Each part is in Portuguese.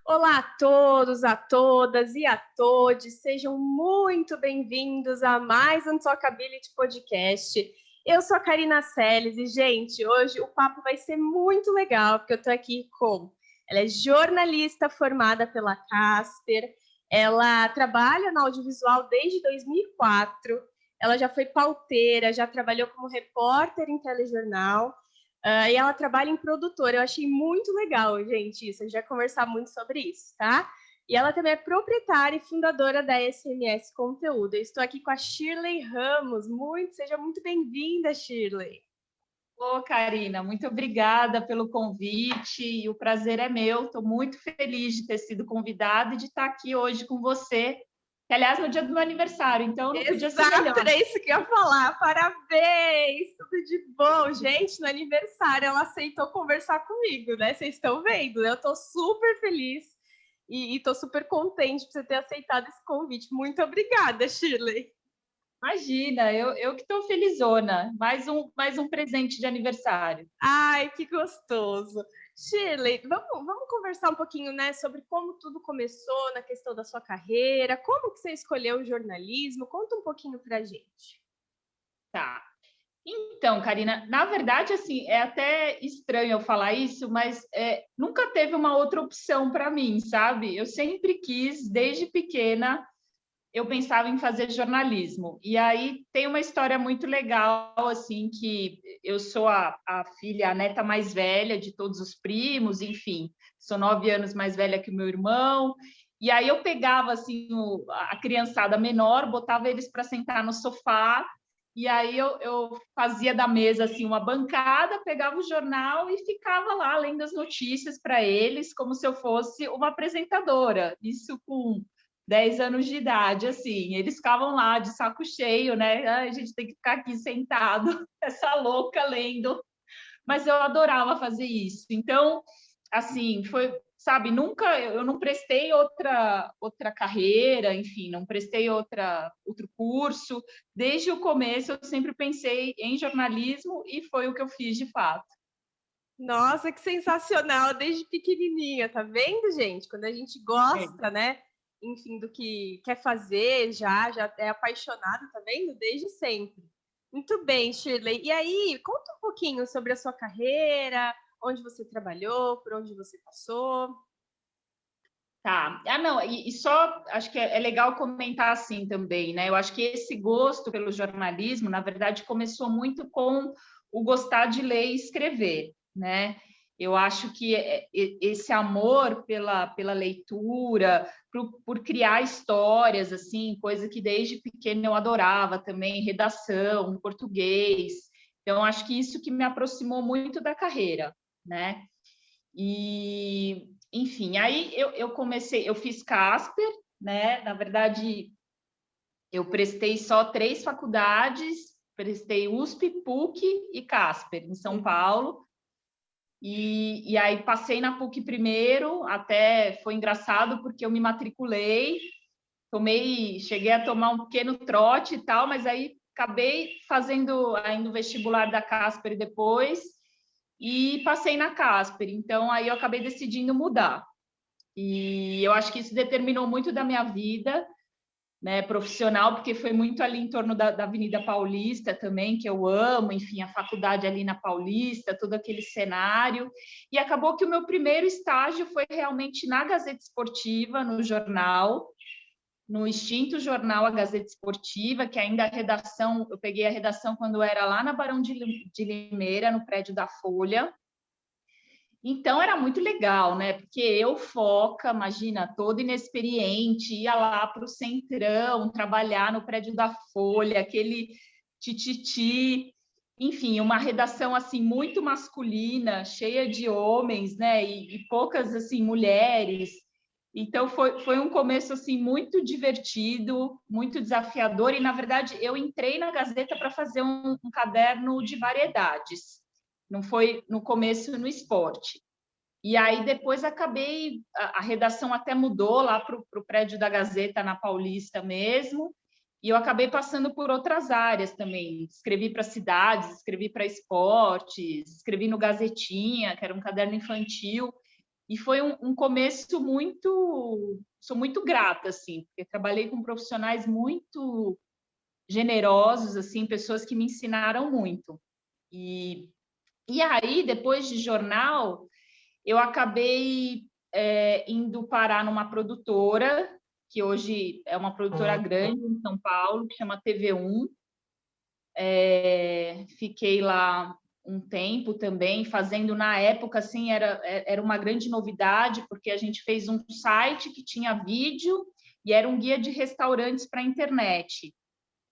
Olá a todos, a todas e a todes, sejam muito bem-vindos a mais um Talkability Podcast. Eu sou a Karina Seles e, gente, hoje o papo vai ser muito legal, porque eu tô aqui ela é jornalista formada pela Casper, ela trabalha no audiovisual desde 2004, ela já foi pauteira, já trabalhou como repórter em telejornal, e ela trabalha em produtora. Eu achei muito legal, gente, isso. A gente vai conversar muito sobre isso, tá? E ela também é proprietária e fundadora da SMS Conteúdo. Eu estou aqui com a Shirley Ramos. Seja muito bem-vinda, Shirley. Ô, Karina, muito obrigada pelo convite e o prazer é meu. Estou muito feliz de ter sido convidada e de estar aqui hoje com você, que, aliás, no dia do meu aniversário, então não podia ser Exato, melhor. era isso que eu ia falar. Parabéns, tudo de bom. Gente, no aniversário ela aceitou conversar comigo, né? Vocês estão vendo, né? Eu estou super feliz e estou super contente por você ter aceitado esse convite. Muito obrigada, Shirley. Imagina, eu que estou felizona. Mais um presente de aniversário. Ai, que gostoso. Shirley, vamos conversar um pouquinho, né, sobre como tudo começou na questão da sua carreira, como que você escolheu o jornalismo? Conta um pouquinho pra gente. Tá. Então, Karina, na verdade, assim, é até estranho eu falar isso, mas nunca teve uma outra opção para mim, sabe? Eu sempre quis, desde pequena, eu pensava em fazer jornalismo. E aí tem uma história muito legal, assim, que eu sou a filha, a neta mais velha de todos os primos, enfim, sou 9 anos mais velha que o meu irmão. E aí eu pegava, assim, a criançada menor, botava eles para sentar no sofá, e aí eu fazia da mesa, assim, uma bancada, pegava o jornal e ficava lá lendo as notícias para eles, como se eu fosse uma apresentadora. Isso com 10 anos de idade, assim, eles ficavam lá de saco cheio, né? A gente tem que ficar aqui sentado, essa louca lendo, mas eu adorava fazer isso. Então, assim, foi, sabe, nunca eu não prestei outra carreira, enfim, não prestei outro curso. Desde o começo eu sempre pensei em jornalismo e foi o que eu fiz de fato. Nossa, que sensacional, desde pequenininha, tá vendo, gente? Quando a gente É. gosta, né, enfim, do que quer fazer, já é apaixonado, tá vendo? Desde sempre. Muito bem, Shirley. E aí, conta um pouquinho sobre a sua carreira, onde você trabalhou, por onde você passou. Tá. Ah, não, e só acho que é legal comentar assim também, né? Eu acho que esse gosto pelo jornalismo, na verdade, começou muito com o gostar de ler e escrever, né? Eu acho que esse amor pela leitura, por criar histórias, assim, coisa que desde pequena eu adorava também, redação, português. Então, acho que isso que me aproximou muito da carreira, né? E, enfim, aí eu comecei, eu fiz Casper, né? Na verdade, eu prestei só 3 faculdades, prestei USP, PUC e Casper, em São Paulo. E aí passei na PUC primeiro, até foi engraçado porque eu me matriculei, cheguei a tomar um pequeno trote e tal, mas aí acabei fazendo ainda o vestibular da Casper depois e passei na Casper. Então aí eu acabei decidindo mudar. E eu acho que isso determinou muito da minha vida, né, profissional, porque foi muito ali em torno da Avenida Paulista também, que eu amo, enfim, a faculdade ali na Paulista, todo aquele cenário. E acabou que o meu primeiro estágio foi realmente na Gazeta Esportiva, no jornal, no extinto jornal A Gazeta Esportiva, que ainda a redação, eu peguei a redação quando era lá na Barão de Limeira, no prédio da Folha. Então era muito legal, né? Porque eu, foca, imagina, toda inexperiente, ia lá para o Centrão, trabalhar no prédio da Folha, aquele tititi, enfim, uma redação assim muito masculina, cheia de homens, né? E poucas assim mulheres. Então foi um começo assim muito divertido, muito desafiador. E na verdade eu entrei na Gazeta para fazer um caderno de variedades. Não foi no começo no esporte. E aí depois acabei, a redação até mudou lá para o prédio da Gazeta na Paulista mesmo, e eu acabei passando por outras áreas também. Escrevi para cidades, escrevi para esportes, escrevi no Gazetinha, que era um caderno infantil. E foi um começo muito... Sou muito grata, assim, porque trabalhei com profissionais muito generosos, assim, pessoas que me ensinaram muito. E aí, depois de jornal, eu acabei indo parar numa produtora, que hoje é uma produtora grande em São Paulo, que chama TV1. Fiquei lá um tempo também, fazendo na época, assim, era uma grande novidade, porque a gente fez um site que tinha vídeo e era um guia de restaurantes para a internet,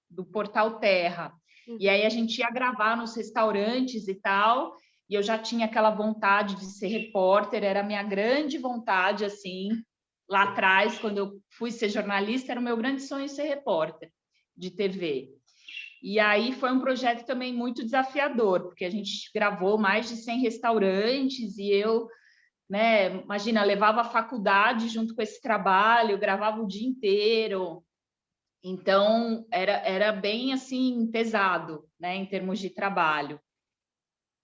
do Portal Terra. E aí a gente ia gravar nos restaurantes e tal, e eu já tinha aquela vontade de ser repórter, era a minha grande vontade, assim, lá atrás, quando eu fui ser jornalista, era o meu grande sonho ser repórter de TV. E aí foi um projeto também muito desafiador, porque a gente gravou mais de 100 restaurantes e eu, né, imagina, levava a faculdade junto com esse trabalho, gravava o dia inteiro. Então, era bem, assim, pesado, né, em termos de trabalho.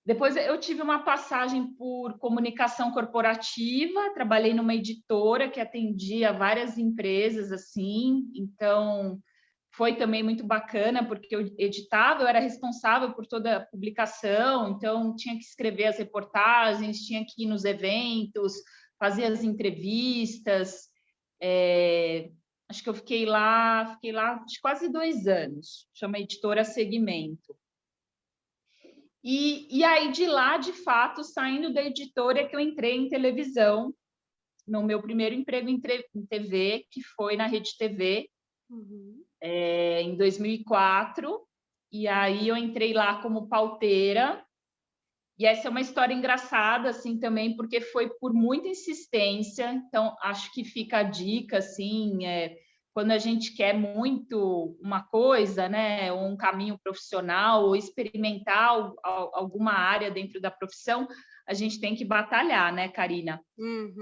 Depois eu tive uma passagem por comunicação corporativa, trabalhei numa editora que atendia várias empresas, assim, então foi também muito bacana, porque eu editava, eu era responsável por toda a publicação, então tinha que escrever as reportagens, tinha que ir nos eventos, fazer as entrevistas. Acho que eu fiquei lá acho, quase 2 anos, chama Editora Segmento. E aí, de lá, de fato, saindo da editora, é que eu entrei em televisão, no meu primeiro emprego em TV, que foi na Rede TV, em 2004. E aí eu entrei lá como pauteira. E essa é uma história engraçada, assim, também, porque foi por muita insistência. Então, acho que fica a dica, assim, quando a gente quer muito uma coisa, né, ou um caminho profissional, ou experimentar alguma área dentro da profissão, a gente tem que batalhar, né, Karina?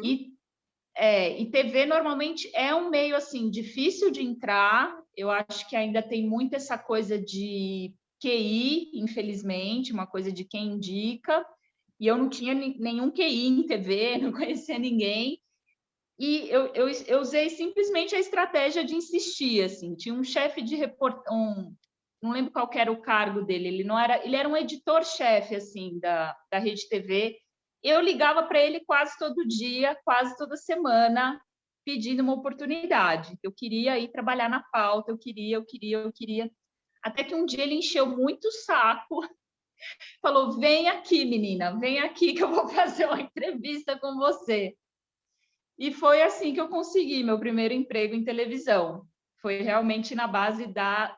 E TV normalmente é um meio assim difícil de entrar. Eu acho que ainda tem muito essa coisa de QI, infelizmente, uma coisa de quem indica. E eu não tinha nenhum QI em TV, não conhecia ninguém. E eu usei simplesmente a estratégia de insistir, assim. Tinha um chefe de reportagem, não lembro qual era o cargo dele, ele era um editor-chefe, assim, da Rede TV. Eu ligava para ele quase todo dia, quase toda semana, pedindo uma oportunidade. Eu queria ir trabalhar na pauta, eu queria. Até que um dia ele encheu muito o saco, falou: vem aqui, menina, vem aqui que eu vou fazer uma entrevista com você. E foi assim que eu consegui meu primeiro emprego em televisão. Foi realmente na base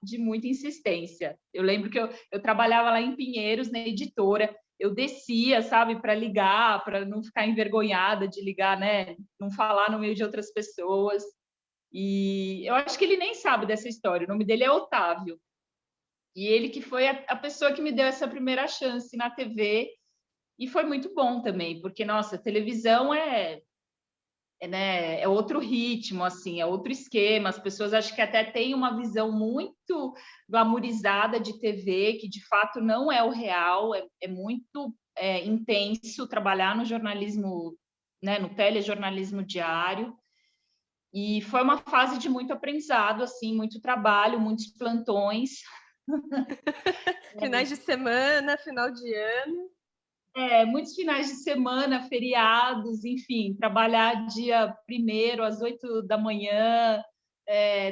de muita insistência. Eu lembro que eu trabalhava lá em Pinheiros, na editora, eu descia, sabe, para ligar, para não ficar envergonhada de ligar, né, não falar no meio de outras pessoas. E eu acho que ele nem sabe dessa história, o nome dele é Otávio. E ele que foi a pessoa que me deu essa primeira chance na TV, e foi muito bom também, porque, nossa, televisão né, é outro ritmo, assim, é outro esquema. As pessoas acho que até têm uma visão muito glamourizada de TV, que de fato não é o real, é muito intenso trabalhar no jornalismo, né, no telejornalismo diário. E foi uma fase de muito aprendizado, assim, muito trabalho, muitos plantões. Finais de semana, final de ano. Muitos finais de semana, feriados, enfim, trabalhar dia 1º às 8 da manhã,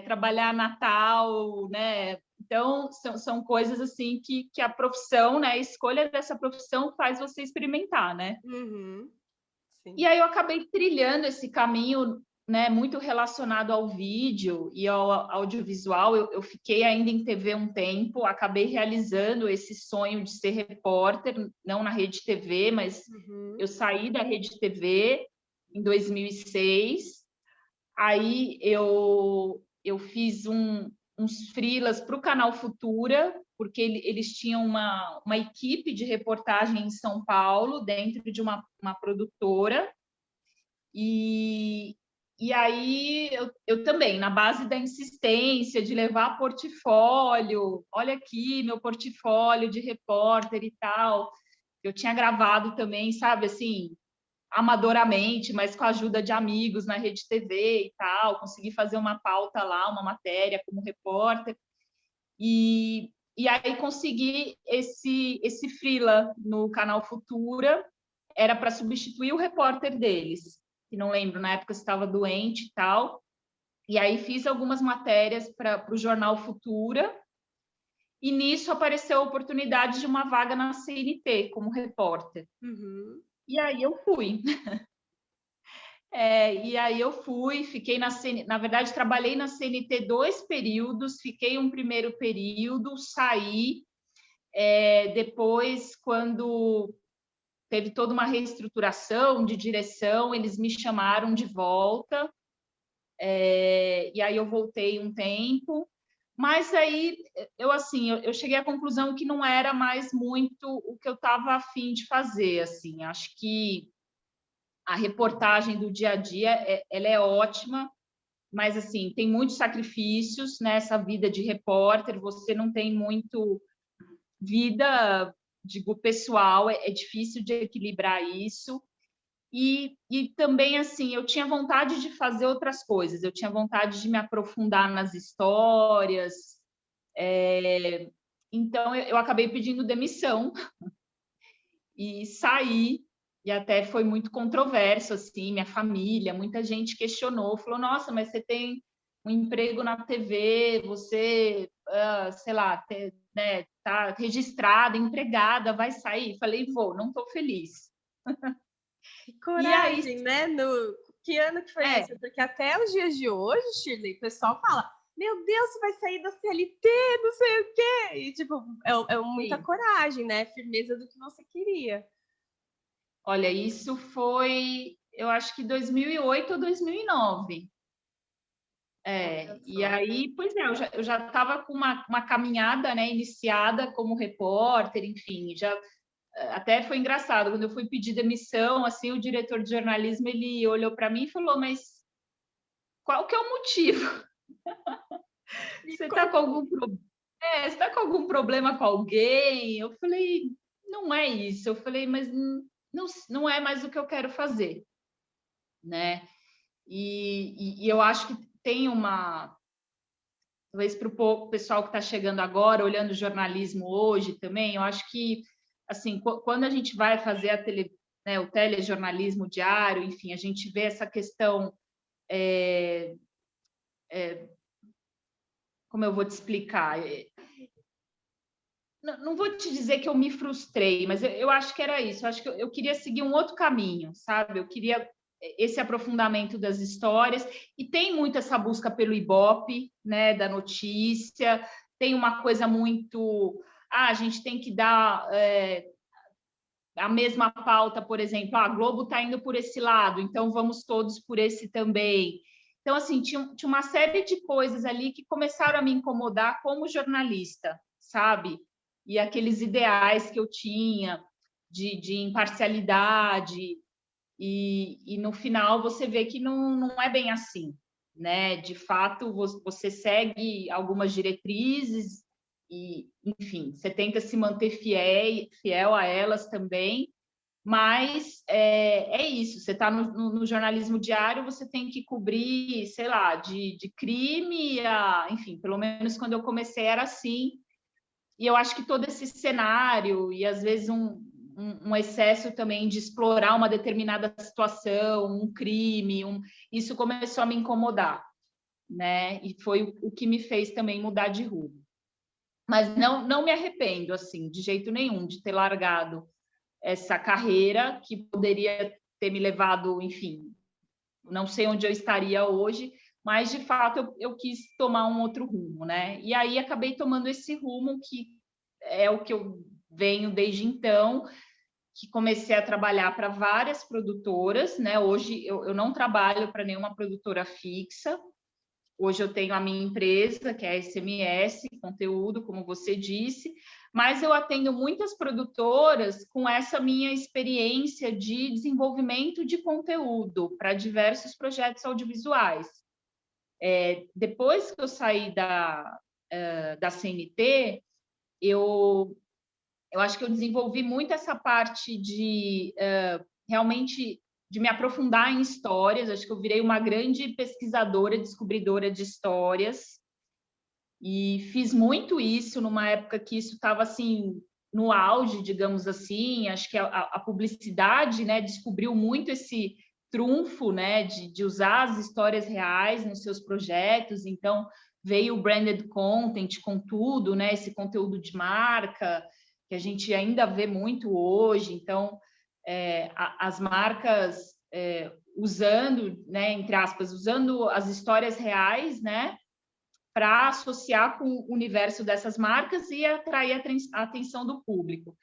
trabalhar Natal, né? Então, são coisas assim que a profissão, né? A escolha dessa profissão faz você experimentar, né? E aí eu acabei trilhando esse caminho, né, muito relacionado ao vídeo e ao audiovisual. Eu fiquei ainda em TV um tempo, acabei realizando esse sonho de ser repórter, não na Rede TV, mas eu saí da Rede TV em 2006. Aí eu fiz uns freelas para o Canal Futura, porque eles tinham uma equipe de reportagem em São Paulo, dentro de uma produtora. E aí eu também, na base da insistência de levar portfólio, olha aqui meu portfólio de repórter e tal. Eu tinha gravado também, sabe, assim, amadoramente, mas com a ajuda de amigos na Rede TV e tal, consegui fazer uma pauta lá, uma matéria como repórter, e aí consegui esse freela no canal Futura, era para substituir o repórter deles, que não lembro, na época estava doente e tal, e aí fiz algumas matérias para o jornal Futura, e nisso apareceu a oportunidade de uma vaga na CNT como repórter. Uhum. E aí eu fui. E aí eu fui, fiquei na CNT, na verdade, trabalhei na CNT 2 períodos, fiquei um primeiro período, saí. Depois, quando teve toda uma reestruturação de direção, eles me chamaram de volta, e aí eu voltei um tempo. Mas aí eu cheguei à conclusão que não era mais muito o que eu estava a fim de fazer. Assim, acho que a reportagem do dia a dia ela é ótima, mas assim tem muitos sacrifícios nessa vida de repórter. Você não tem muito vida, digo, pessoal, é difícil de equilibrar isso. E também, assim, eu tinha vontade de fazer outras coisas, eu tinha vontade de me aprofundar nas histórias, então eu acabei pedindo demissão e saí, e até foi muito controverso, assim, minha família, muita gente questionou, falou, nossa, mas você tem um emprego na TV, você, sei lá, né, tá registrada, empregada, vai sair? Falei, vou, não estou feliz. Que E aí, coragem, né? Que ano que foi esse? Porque até os dias de hoje, Shirley, o pessoal fala, meu Deus, você vai sair da CLT, não sei o quê. E, tipo, é muita sim. coragem, né? Firmeza do que você queria. Olha, isso foi, eu acho que 2008 ou 2009. E aí, pois é, eu já estava com uma caminhada, né, iniciada como repórter, enfim, já até foi engraçado, quando eu fui pedir demissão, assim, o diretor de jornalismo, ele olhou para mim e falou, mas qual que é o motivo? Você está com algum problema? Você está com algum problema com alguém? Eu falei, não é isso. Eu falei, mas não é mais o que eu quero fazer, né? E eu acho que tem talvez para o pessoal que está chegando agora, olhando o jornalismo hoje também, eu acho que, assim, quando a gente vai fazer né, o telejornalismo diário, enfim, a gente vê essa questão, como eu vou te explicar? Não vou te dizer que eu me frustrei, mas eu acho que era isso. Eu acho que eu queria seguir um outro caminho, sabe? Eu queria esse aprofundamento das histórias, e tem muito essa busca pelo Ibope, né, da notícia, tem uma coisa muito... a gente tem que dar a mesma pauta, por exemplo, a Globo está indo por esse lado, então vamos todos por esse também. Então, assim, tinha uma série de coisas ali que começaram a me incomodar como jornalista, sabe? E aqueles ideais que eu tinha de imparcialidade, e no final você vê que não é bem assim, né? De fato, você segue algumas diretrizes e, enfim, você tenta se manter fiel a elas também, mas é isso, você está no jornalismo diário, você tem que cobrir, sei lá, de crime, enfim, pelo menos quando eu comecei era assim, e eu acho que todo esse cenário, e às vezes um excesso também de explorar uma determinada situação, um crime, isso começou a me incomodar, né? E foi o que me fez também mudar de rumo. Mas não me arrependo, assim, de jeito nenhum, de ter largado essa carreira que poderia ter me levado, enfim, não sei onde eu estaria hoje, mas de fato eu quis tomar um outro rumo, né? E aí acabei tomando esse rumo que é o que eu venho desde então, que comecei a trabalhar para várias produtoras, né? Hoje eu não trabalho para nenhuma produtora fixa. Hoje eu tenho a minha empresa, que é a SMS Conteúdo, como você disse, mas eu atendo muitas produtoras com essa minha experiência de desenvolvimento de conteúdo para diversos projetos audiovisuais. Depois que eu saí da CNT, eu acho que eu desenvolvi muito essa parte de realmente de me aprofundar em histórias. Acho que eu virei uma grande pesquisadora, descobridora de histórias, e fiz muito isso numa época que isso estava assim no auge, digamos assim. Acho que a publicidade, né, descobriu muito esse trunfo, né, de usar as histórias reais nos seus projetos. Então veio o branded content com tudo, né, esse conteúdo de marca que a gente ainda vê muito hoje. Então as marcas usando, né, entre aspas, usando as histórias reais, né, para associar com o universo dessas marcas e atrair a atenção do público.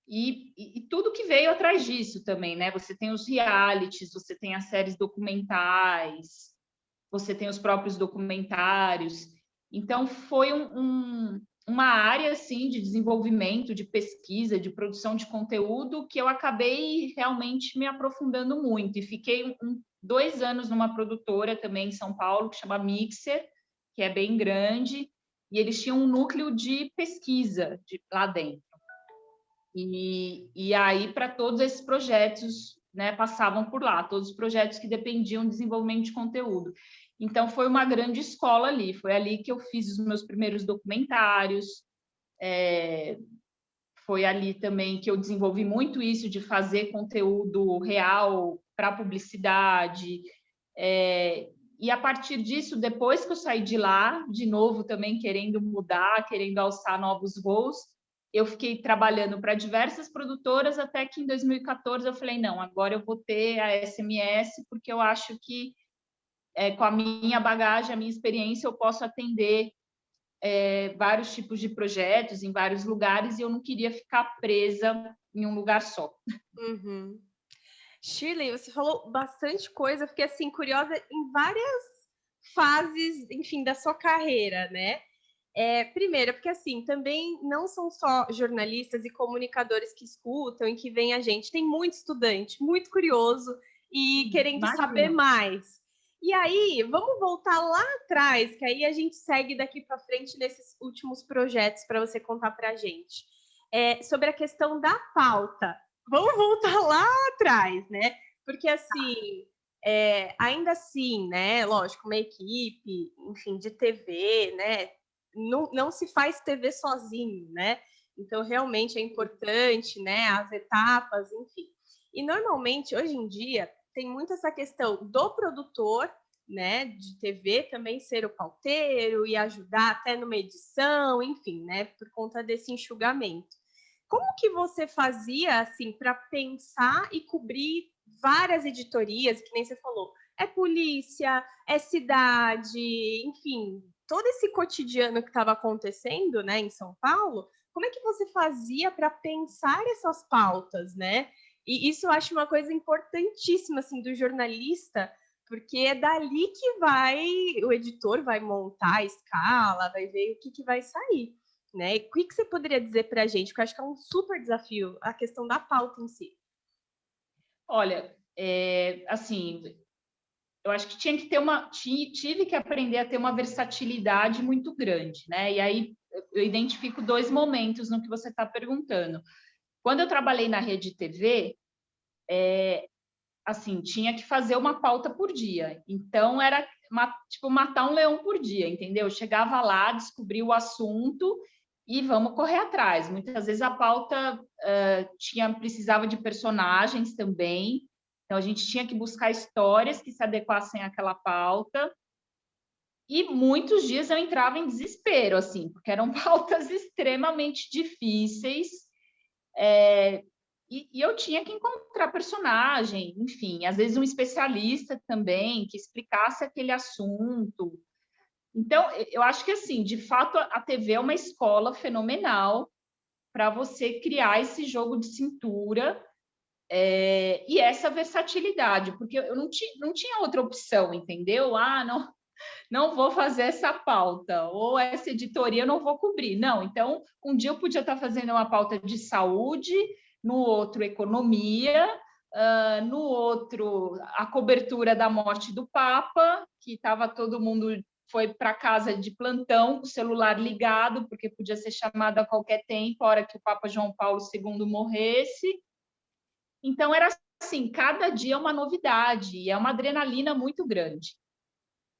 E tudo que veio atrás disso também, né? Você tem os realities, você tem as séries documentais, você tem os próprios documentários. Então, foi uma área, assim, de desenvolvimento, de pesquisa, de produção de conteúdo que eu acabei realmente me aprofundando muito. E fiquei 2 anos numa produtora também em São Paulo, que chama Mixer, que é bem grande, e eles tinham um núcleo de pesquisa lá dentro. E aí, para todos esses projetos, né, passavam por lá, todos os projetos que dependiam do desenvolvimento de conteúdo. Então, foi uma grande escola ali, foi ali que eu fiz os meus primeiros documentários, foi ali também que eu desenvolvi muito isso de fazer conteúdo real para publicidade, e a partir disso, depois que eu saí de lá, de novo também querendo mudar, querendo alçar novos voos, eu fiquei trabalhando para diversas produtoras, até que em 2014 eu falei, não, agora eu vou ter a SMS, porque eu acho que com a minha bagagem, a minha experiência, eu posso atender vários tipos de projetos em vários lugares, e eu não queria ficar presa em um lugar só. Uhum. Shirley, você falou bastante coisa, fiquei assim curiosa em várias fases, enfim, da sua carreira, né? Primeiro, porque assim, também não são só jornalistas e comunicadores que escutam e que veem a gente, tem muito estudante, muito curioso e querendo saber mais. E aí, vamos voltar lá atrás, que aí a gente segue daqui para frente nesses últimos projetos para você contar para a gente. Sobre a questão da pauta. Vamos voltar lá atrás, né? Porque assim, ainda assim, né? Lógico, uma equipe, enfim, de TV, né? Não se faz TV sozinho, né? Então, realmente é importante, né? As etapas, enfim. E normalmente, hoje em dia, tem muito essa questão do produtor, né, de TV também ser o pauteiro e ajudar até numa edição, enfim, né, por conta desse enxugamento. Como que você fazia, assim, para pensar e cobrir várias editorias, que nem você falou, é polícia, é cidade, enfim, todo esse cotidiano que estava acontecendo, né, em São Paulo, como é que você fazia para pensar essas pautas, né? E isso eu acho uma coisa importantíssima, assim, do jornalista, porque é dali que o editor vai montar a escala, vai ver o que vai sair, né? E o que você poderia dizer para a gente? Porque eu acho que é um super desafio a questão da pauta em si. Olha, assim, eu acho que tive que aprender a ter uma versatilidade muito grande, né? E aí eu identifico 2 momentos no que você está perguntando. Quando eu trabalhei na Rede TV, assim, tinha que fazer uma pauta por dia. Então era tipo matar um leão por dia, entendeu? Eu chegava lá, descobria o assunto e vamos correr atrás. Muitas vezes a pauta precisava de personagens também. Então, a gente tinha que buscar histórias que se adequassem àquela pauta. E muitos dias eu entrava em desespero, assim, porque eram pautas extremamente difíceis. E eu tinha que encontrar personagem, enfim, às vezes um especialista também que explicasse aquele assunto. Então, eu acho que, assim, de fato, a TV é uma escola fenomenal para você criar esse jogo de cintura. E essa versatilidade, porque eu não tinha outra opção, entendeu? Não vou fazer essa pauta, ou essa editoria eu não vou cobrir. Não, então, um dia eu podia estar fazendo uma pauta de saúde, no outro, economia, no outro, a cobertura da morte do Papa, que estava todo mundo foi para casa de plantão, com o celular ligado, porque podia ser chamado a qualquer tempo, a hora que o Papa João Paulo II morresse. Então, era assim, cada dia é uma novidade, e é uma adrenalina muito grande.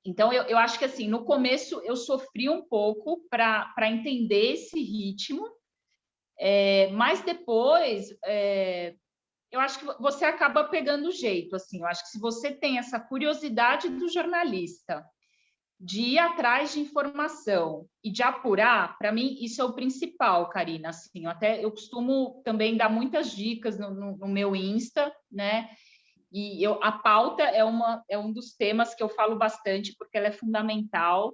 Então, eu acho que, assim, no começo eu sofri um pouco para entender esse ritmo, mas depois eu acho que você acaba pegando o jeito, assim. Eu acho que se você tem essa curiosidade do jornalista de ir atrás de informação e de apurar, para mim, isso é o principal, Karina. Assim, eu costumo também dar muitas dicas no meu Insta, né? E a pauta é um dos temas que eu falo bastante, porque ela é fundamental.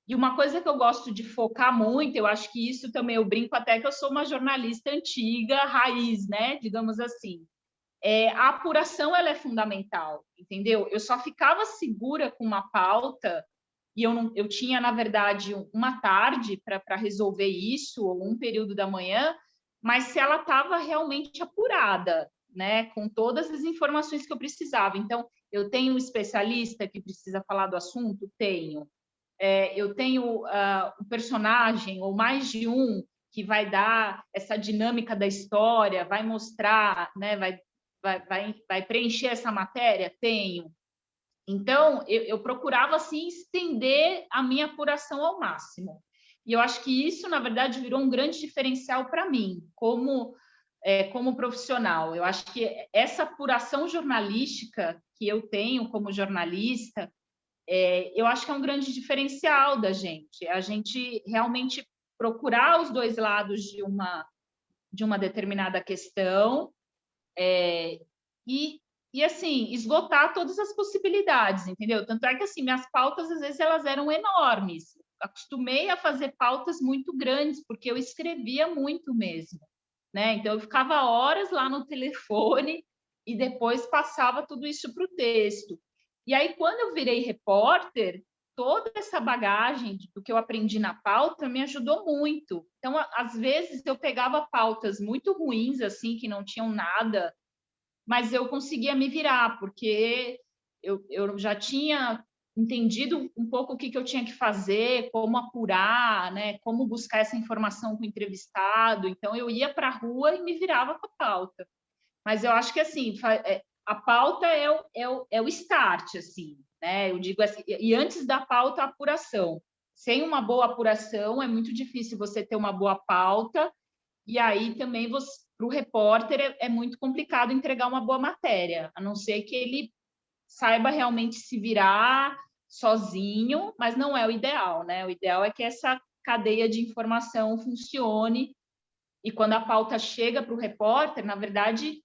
E uma coisa que eu gosto de focar muito, eu acho que isso também eu brinco até que eu sou uma jornalista antiga, raiz, né? Digamos assim. A apuração ela é fundamental, entendeu? Eu só ficava segura com uma pauta e eu tinha, na verdade, uma tarde para resolver isso, ou um período da manhã, mas se ela estava realmente apurada, né, com todas as informações que eu precisava. Então, eu tenho um especialista que precisa falar do assunto? Tenho. Eu tenho um personagem, ou mais de um, que vai dar essa dinâmica da história, vai mostrar, né, vai preencher essa matéria? Tenho. Então, eu procurava, assim, estender a minha apuração ao máximo. E eu acho que isso, na verdade, virou um grande diferencial para mim, como profissional. Eu acho que essa apuração jornalística que eu tenho como jornalista, eu acho que é um grande diferencial da gente. A gente realmente procurar os dois lados de uma determinada questão, e, e assim, esgotar todas as possibilidades, entendeu? Tanto é que, assim, minhas pautas, às vezes, elas eram enormes. Acostumei a fazer pautas muito grandes, porque eu escrevia muito mesmo, né? Então, eu ficava horas lá no telefone e depois passava tudo isso para o texto. E aí, quando eu virei repórter, toda essa bagagem do que eu aprendi na pauta me ajudou muito. Então, às vezes, eu pegava pautas muito ruins, assim, que não tinham nada, mas eu conseguia me virar, porque eu já tinha entendido um pouco o que eu tinha que fazer, como apurar, né, como buscar essa informação com o entrevistado. Então, eu ia para a rua e me virava com a pauta. Mas eu acho que, assim, a pauta é o start, assim, né? Eu digo assim, e antes da pauta, a apuração. Sem uma boa apuração, é muito difícil você ter uma boa pauta, e aí também para o repórter é muito complicado entregar uma boa matéria, a não ser que ele saiba realmente se virar sozinho, mas não é o ideal, né? O ideal é que essa cadeia de informação funcione, e quando a pauta chega para o repórter, na verdade,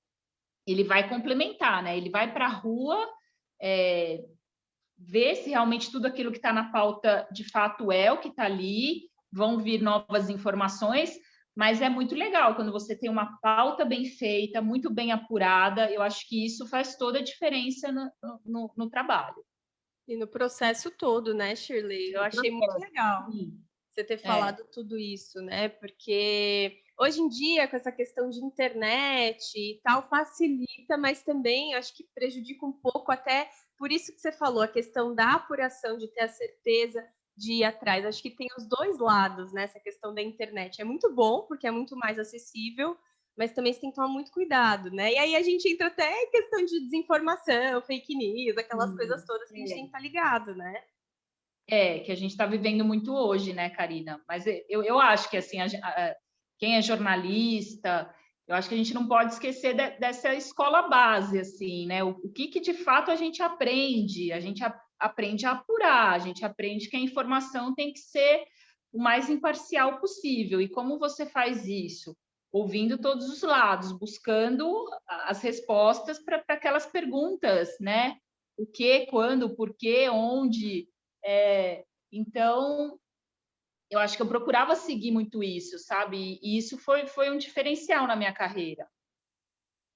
ele vai complementar, né? Ele vai para a rua, ver se realmente tudo aquilo que está na pauta de fato é o que está ali, vão vir novas informações, mas é muito legal quando você tem uma pauta bem feita, muito bem apurada. Eu acho que isso faz toda a diferença no trabalho. E no processo todo, né, Shirley? Eu achei muito legal você ter falado tudo isso, né? Porque hoje em dia, com essa questão de internet e tal, facilita, mas também acho que prejudica um pouco, até por isso que você falou, a questão da apuração, de ter a certeza de ir atrás. Acho que tem os dois lados, né? Essa questão da internet. É muito bom, porque é muito mais acessível, mas também você tem que tomar muito cuidado, né? E aí a gente entra até em questão de desinformação, fake news, aquelas coisas todas que a gente tem que estar ligado, né? Que a gente está vivendo muito hoje, né, Karina? Mas eu acho que, assim, quem é jornalista, eu acho que a gente não pode esquecer dessa escola base, assim, né? O que de fato a gente aprende? A gente aprende a apurar, a gente aprende que a informação tem que ser o mais imparcial possível. E como você faz isso? Ouvindo todos os lados, buscando as respostas para aquelas perguntas, né? O que, quando, por quê, onde. Então, eu acho que eu procurava seguir muito isso, sabe? E isso foi um diferencial na minha carreira.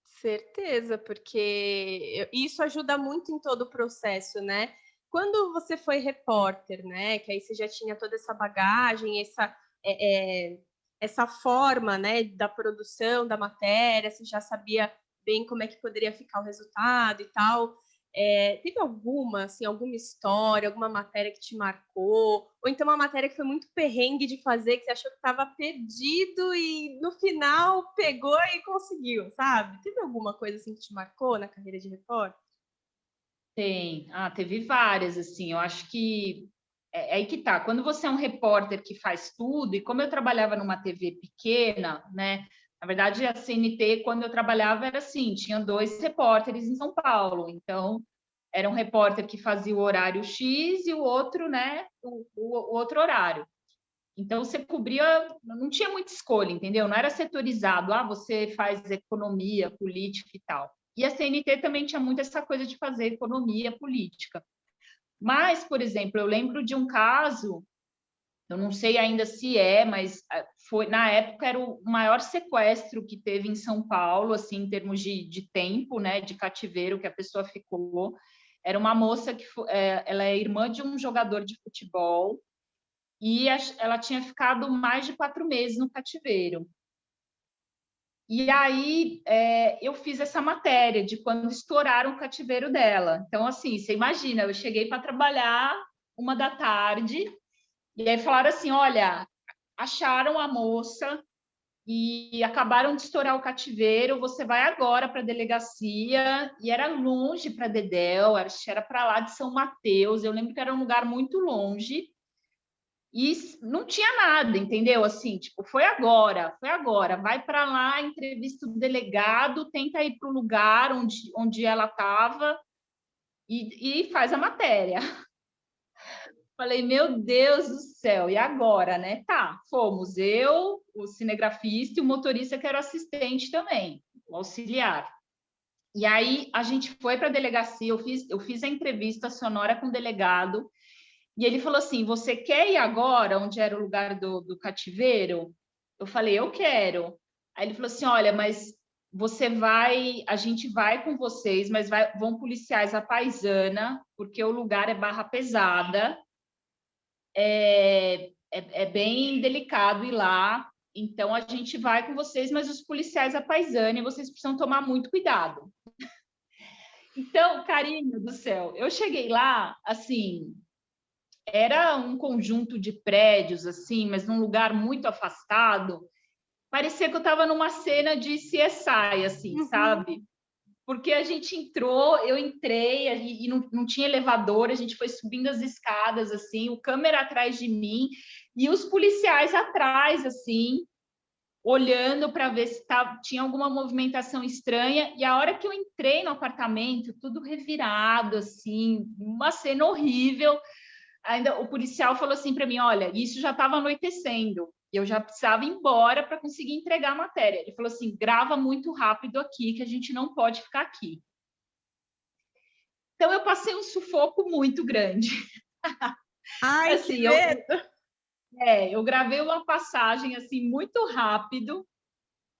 Certeza, porque isso ajuda muito em todo o processo, né? Quando você foi repórter, né? Que aí você já tinha toda essa bagagem, essa forma, né? Da produção da matéria, você já sabia bem como é que poderia ficar o resultado e tal. Teve alguma, assim, alguma história, alguma matéria que te marcou? Ou então uma matéria que foi muito perrengue de fazer, que você achou que estava perdido e no final pegou e conseguiu, sabe? Teve alguma coisa assim que te marcou na carreira de repórter? Tem. Teve várias, assim. Eu acho que é aí que tá. Quando você é um repórter que faz tudo, e como eu trabalhava numa TV pequena, né? Na verdade, a CNT, quando eu trabalhava, era assim: tinha 2 repórteres em São Paulo. Então, era um repórter que fazia o horário X e o outro, né? O outro horário. Então, você cobria, não tinha muita escolha, entendeu? Não era setorizado, você faz economia, política e tal. E a CNT também tinha muito essa coisa de fazer economia, política. Mas, por exemplo, eu lembro de um caso, eu não sei ainda se mas foi na época era o maior sequestro que teve em São Paulo, assim, em termos de tempo, né, de cativeiro que a pessoa ficou. Era uma moça que ela é irmã de um jogador de futebol e ela tinha ficado mais de 4 meses no cativeiro. E aí eu fiz essa matéria de quando estouraram o cativeiro dela. Então, assim, você imagina, eu cheguei para trabalhar 1 da tarde, e aí falaram assim: olha, acharam a moça e acabaram de estourar o cativeiro, você vai agora para a delegacia, e era longe para Dedéu, era para lá de São Mateus, eu lembro que era um lugar muito longe. E não tinha nada, entendeu? Assim, tipo, foi agora, vai para lá, entrevista o delegado, tenta ir para o lugar onde ela estava e faz a matéria. Falei, meu Deus do céu, e agora, né? Tá, fomos eu, o cinegrafista e o motorista, que era o assistente também, o auxiliar. E aí a gente foi para a delegacia, eu fiz a entrevista sonora com o delegado. E ele falou assim: você quer ir agora, onde era o lugar do cativeiro? Eu falei: eu quero. Aí ele falou assim: olha, mas a gente vai com vocês, mas vão policiais à paisana, porque o lugar é barra pesada, é bem delicado ir lá. Então a gente vai com vocês, mas os policiais à paisana, e vocês precisam tomar muito cuidado. Então, carinho do céu, eu cheguei lá, assim, era um conjunto de prédios, assim, mas num lugar muito afastado. Parecia que eu estava numa cena de CSI, assim, sabe? Porque a gente entrou, eu entrei e não tinha elevador, a gente foi subindo as escadas, assim, o câmera atrás de mim e os policiais atrás, assim, olhando para ver se tinha alguma movimentação estranha. E a hora que eu entrei no apartamento, tudo revirado, assim, uma cena horrível. Ainda o policial falou assim para mim: olha, isso já estava anoitecendo, eu já precisava ir embora para conseguir entregar a matéria. Ele falou assim: grava muito rápido aqui, que a gente não pode ficar aqui. Então eu passei um sufoco muito grande. Ai, Assim, que medo! eu gravei uma passagem assim muito rápido,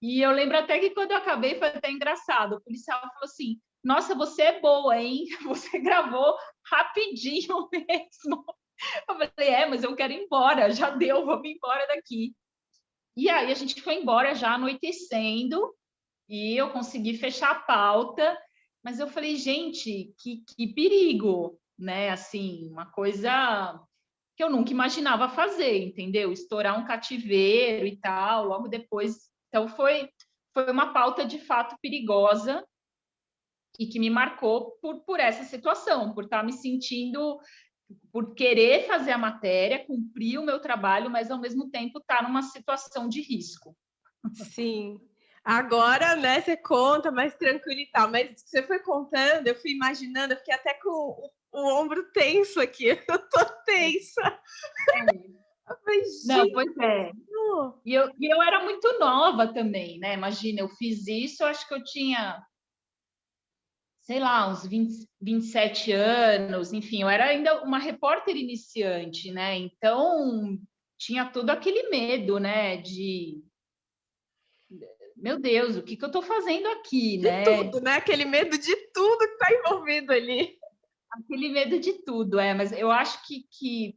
e eu lembro até que quando eu acabei foi até engraçado. O policial falou assim: nossa, você é boa, hein? Você gravou rapidinho mesmo. Eu falei, mas eu quero ir embora, já deu, vamos embora daqui. E aí a gente foi embora já anoitecendo, e eu consegui fechar a pauta, mas eu falei, gente, que perigo, né? Assim, uma coisa que eu nunca imaginava fazer, entendeu? Estourar um cativeiro e tal, logo depois. Então foi uma pauta de fato perigosa e que me marcou por essa situação, por estar me sentindo, por querer fazer a matéria, cumprir o meu trabalho, mas ao mesmo tempo estar numa situação de risco. Sim. Agora, né, você conta mais tranquilo e tal, mas você foi contando, eu fui imaginando, eu fiquei até com o ombro tenso aqui, eu tô tensa. Eu falei, Não, gente, pois é. E eu era muito nova também, né? Imagina, eu fiz isso, eu acho que eu tinha, sei lá, uns 27 anos, enfim, eu era ainda uma repórter iniciante, né? Então, tinha todo aquele medo, né? Meu Deus, o que eu estou fazendo aqui, de né? tudo, né? Aquele medo de tudo que tá envolvido ali. Aquele medo de tudo, mas eu acho que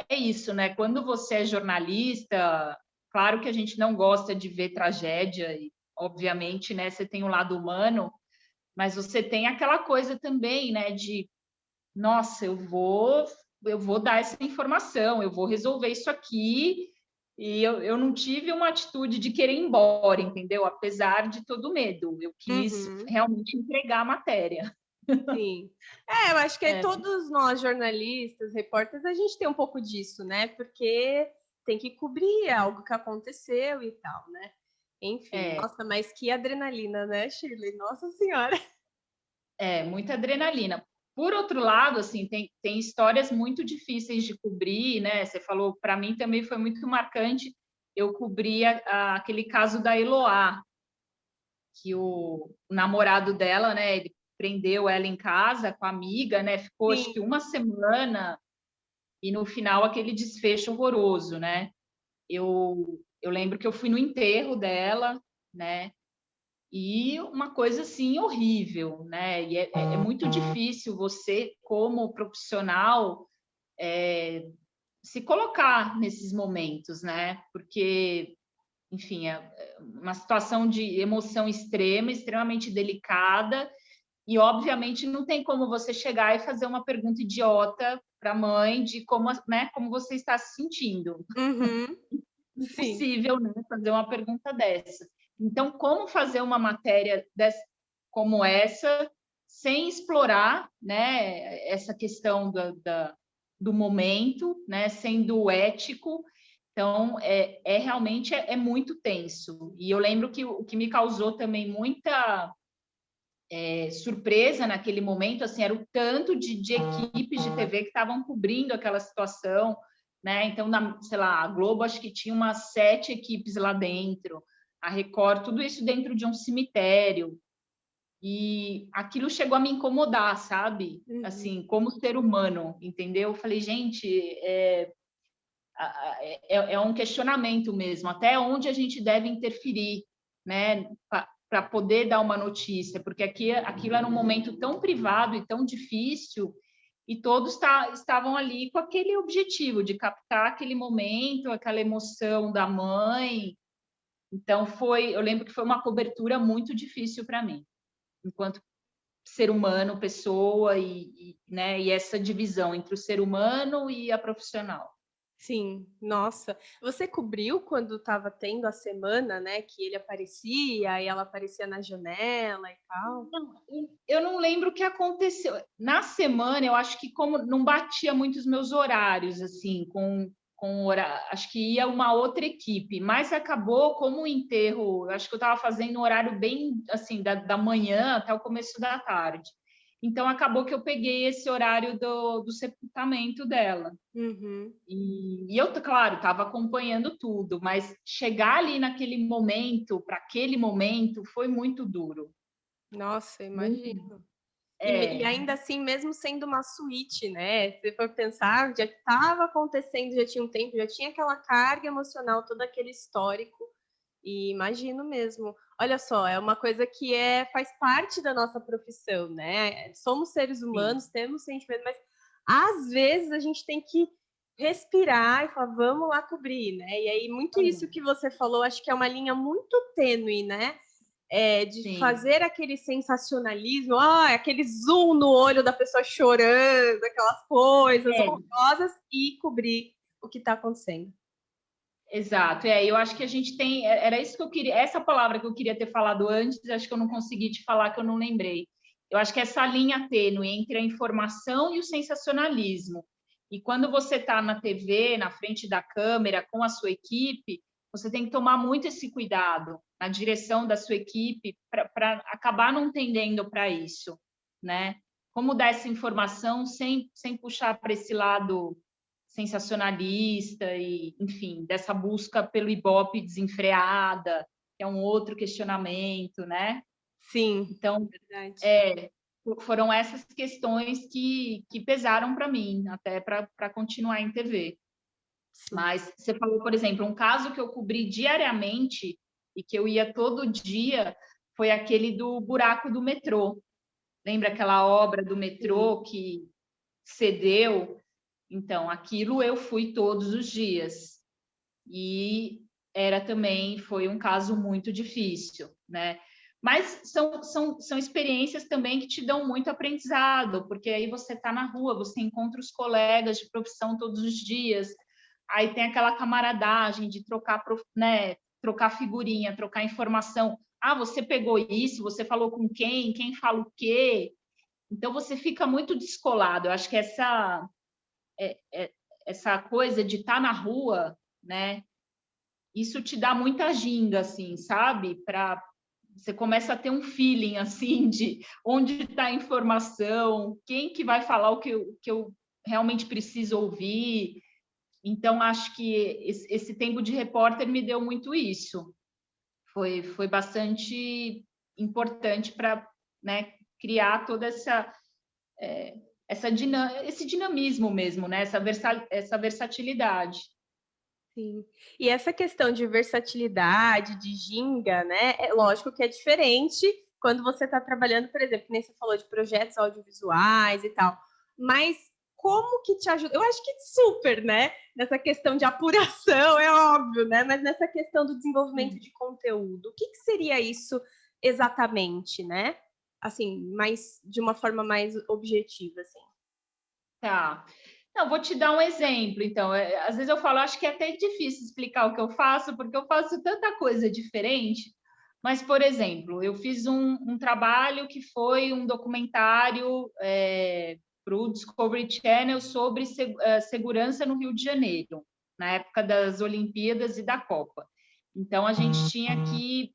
é isso, né? Quando você é jornalista, claro que a gente não gosta de ver tragédia, e obviamente, né? Você tem um lado humano, mas você tem aquela coisa também, né, de, nossa, eu vou dar essa informação, eu vou resolver isso aqui, e eu não tive uma atitude de querer ir embora, entendeu? Apesar de todo o medo, eu quis Uhum. realmente entregar a matéria. Sim. É, eu acho que É, todos nós, jornalistas, repórteres, a gente tem um pouco disso, né? Porque tem que cobrir algo que aconteceu e tal, né? Enfim, é, nossa, mas que adrenalina, né, Shirley? Nossa Senhora. muita adrenalina. Por outro lado, assim, tem histórias muito difíceis de cobrir, né? Você falou, para mim também foi muito marcante. Eu cobri aquele caso da Eloá, que o namorado dela, né, ele prendeu ela em casa com a amiga, né? Ficou acho que Sim, uma semana e no final aquele desfecho horroroso, né? Eu lembro que eu fui no enterro dela, né? E uma coisa assim horrível, né? E é muito difícil você, como profissional, se colocar nesses momentos, né? Porque, enfim, é uma situação de emoção extrema, extremamente delicada, e obviamente não tem como você chegar e fazer uma pergunta idiota para a mãe de como, né, como você está se sentindo. uhum, sim, Impossível, né, fazer uma pergunta dessa. Então, como fazer uma matéria como essa sem explorar, né, essa questão do momento, né, sendo ético? Então, realmente muito tenso. E eu lembro que o que me causou também muita surpresa naquele momento, assim, era o tanto de equipes de TV que estavam cobrindo aquela situação, né? Então, sei lá, a Globo acho que tinha umas 7 equipes lá dentro, a Record, tudo isso dentro de um cemitério. E aquilo chegou a me incomodar, sabe? uhum, Assim, como ser humano, entendeu? Eu falei, gente, é um questionamento mesmo, até onde a gente deve interferir, né, para poder dar uma notícia, porque aquilo era um momento tão privado e tão difícil, e todos estavam ali com aquele objetivo de captar aquele momento, aquela emoção da mãe. Então eu lembro que foi uma cobertura muito difícil para mim, enquanto ser humano, pessoa né, e essa divisão entre o ser humano e a profissional. sim. Nossa, você cobriu quando estava tendo a semana, né? Que ele aparecia e ela aparecia na janela e tal? Não, eu não lembro o que aconteceu. Na semana, eu acho que como não batia muito os meus horários, assim, acho que ia uma outra equipe, mas acabou como o enterro, eu acho que eu estava fazendo um horário bem, assim, da manhã até o começo da tarde. Então, acabou que eu peguei esse horário do sepultamento dela. Uhum. E eu, claro, estava acompanhando tudo, mas chegar ali naquele momento, para aquele momento, foi muito duro. Nossa, Muito. imagino. E É, ainda assim, mesmo sendo uma suíte, né? Se for pensar, já estava acontecendo, já tinha um tempo, já tinha aquela carga emocional, todo aquele histórico. E imagino mesmo. Olha só, é uma coisa que faz parte da nossa profissão, né? Somos seres sim, humanos, temos sentimentos, mas às vezes a gente tem que respirar e falar, vamos lá cobrir, né? E aí, muito isso que você falou, acho que é uma linha muito tênue, né? De sim, fazer aquele sensacionalismo, aquele zoom no olho da pessoa chorando, aquelas coisas é, horrorosas e cobrir o que está acontecendo. exato. Eu acho que a gente tem, era isso que eu queria, essa palavra que eu queria ter falado antes, acho que eu não consegui te falar, que eu não lembrei. Eu acho que essa linha tênue entre a informação e o sensacionalismo. E quando você está na TV, na frente da câmera, com a sua equipe, você tem que tomar muito esse cuidado na direção da sua equipe para acabar não tendendo para isso, né? Como dar essa informação sem puxar para esse lado sensacionalista e, enfim, dessa busca pelo Ibope desenfreada, que é um outro questionamento, né? Sim, Então, verdade. foram essas questões que pesaram para mim, até para continuar em TV. Sim. Mas você falou, por exemplo, um caso que eu cobri diariamente e que eu ia todo dia foi aquele do buraco do metrô. Lembra aquela obra do Sim. metrô que cedeu? Então, aquilo eu fui todos os dias. E foi um caso muito difícil, né? Mas são experiências também que te dão muito aprendizado, porque aí você está na rua, você encontra os colegas de profissão todos os dias, aí tem aquela camaradagem de trocar, né, trocar figurinha, trocar informação. Ah, você pegou isso, você falou com quem fala o quê? Então, você fica muito descolado. Eu acho que essa coisa de estar na rua, né, isso te dá muita ginga, assim, sabe? Você começa a ter um feeling, assim, de onde está a informação, quem que vai falar o que eu realmente preciso ouvir. Então, acho que esse tempo de repórter me deu muito isso. Foi bastante importante para, né, criar toda esse dinamismo mesmo, né? Essa versatilidade. Sim. E essa questão de versatilidade, de ginga, né? É lógico que é diferente quando você está trabalhando, por exemplo, que nem você falou de projetos audiovisuais e tal. Mas como que te ajuda? Eu acho que super, né? Nessa questão de apuração, é óbvio, né? Mas nessa questão do desenvolvimento de conteúdo, o que seria isso exatamente, né? Assim, mais de uma forma mais objetiva, assim. Tá. Não, vou te dar um exemplo, então. Às vezes eu falo, acho que é até difícil explicar o que eu faço, porque eu faço tanta coisa diferente. Mas, por exemplo, eu fiz um trabalho que foi um documentário para o Discovery Channel sobre segurança no Rio de Janeiro, na época das Olimpíadas e da Copa. Então, a gente tinha que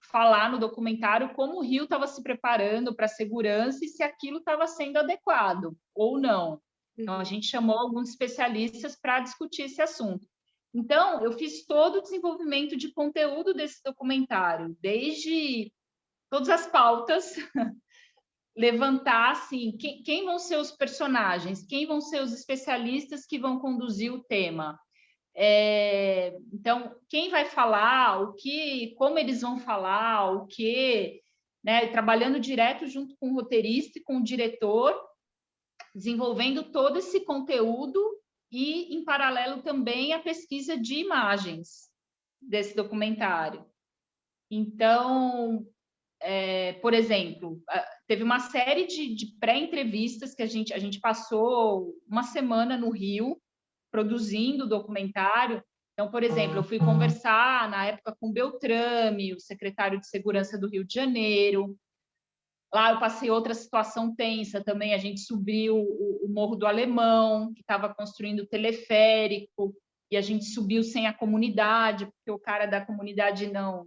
falar no documentário como o Rio estava se preparando para a segurança e se aquilo estava sendo adequado ou não. Então, a gente chamou alguns especialistas para discutir esse assunto. Então, eu fiz todo o desenvolvimento de conteúdo desse documentário, desde todas as pautas, levantar, assim, quem vão ser os personagens, quem vão ser os especialistas que vão conduzir o tema. Então, quem vai falar, como eles vão falar, o que, né? Trabalhando direto junto com o roteirista e com o diretor, desenvolvendo todo esse conteúdo e, em paralelo, também a pesquisa de imagens desse documentário. Então, por exemplo, teve uma série de pré-entrevistas que a gente passou uma semana no Rio, produzindo o documentário. Então, por exemplo, eu fui conversar na época com Beltrame, o secretário de Segurança do Rio de Janeiro. Lá eu passei outra situação tensa também. A gente subiu o Morro do Alemão, que estava construindo o teleférico, e a gente subiu sem a comunidade, porque o cara da comunidade não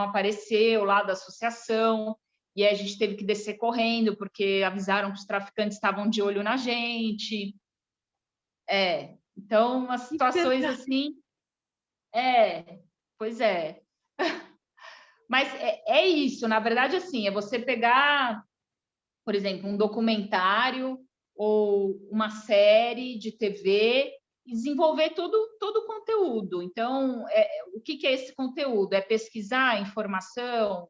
apareceu lá da associação. E aí a gente teve que descer correndo, porque avisaram que os traficantes estavam de olho na gente. Então, as situações assim, pois é. Mas é isso, na verdade, assim, é você pegar, por exemplo, um documentário ou uma série de TV e desenvolver todo o conteúdo. Então, o que é esse conteúdo? É pesquisar informação,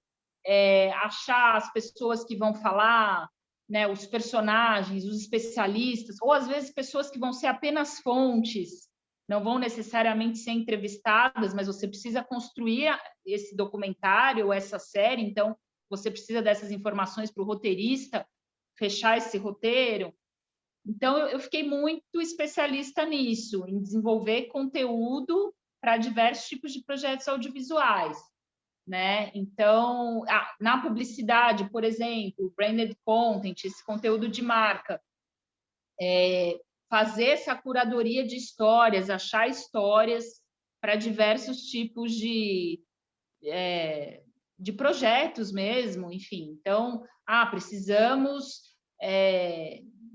achar as pessoas que vão falar, né, os personagens, os especialistas, ou às vezes pessoas que vão ser apenas fontes, não vão necessariamente ser entrevistadas, mas você precisa construir esse documentário, essa série, então você precisa dessas informações para o roteirista fechar esse roteiro. Então, eu fiquei muito especialista nisso, em desenvolver conteúdo para diversos tipos de projetos audiovisuais, né? Então, na publicidade, por exemplo, branded content, esse conteúdo de marca, fazer essa curadoria de histórias, achar histórias para diversos tipos de projetos mesmo, enfim. Então, precisamos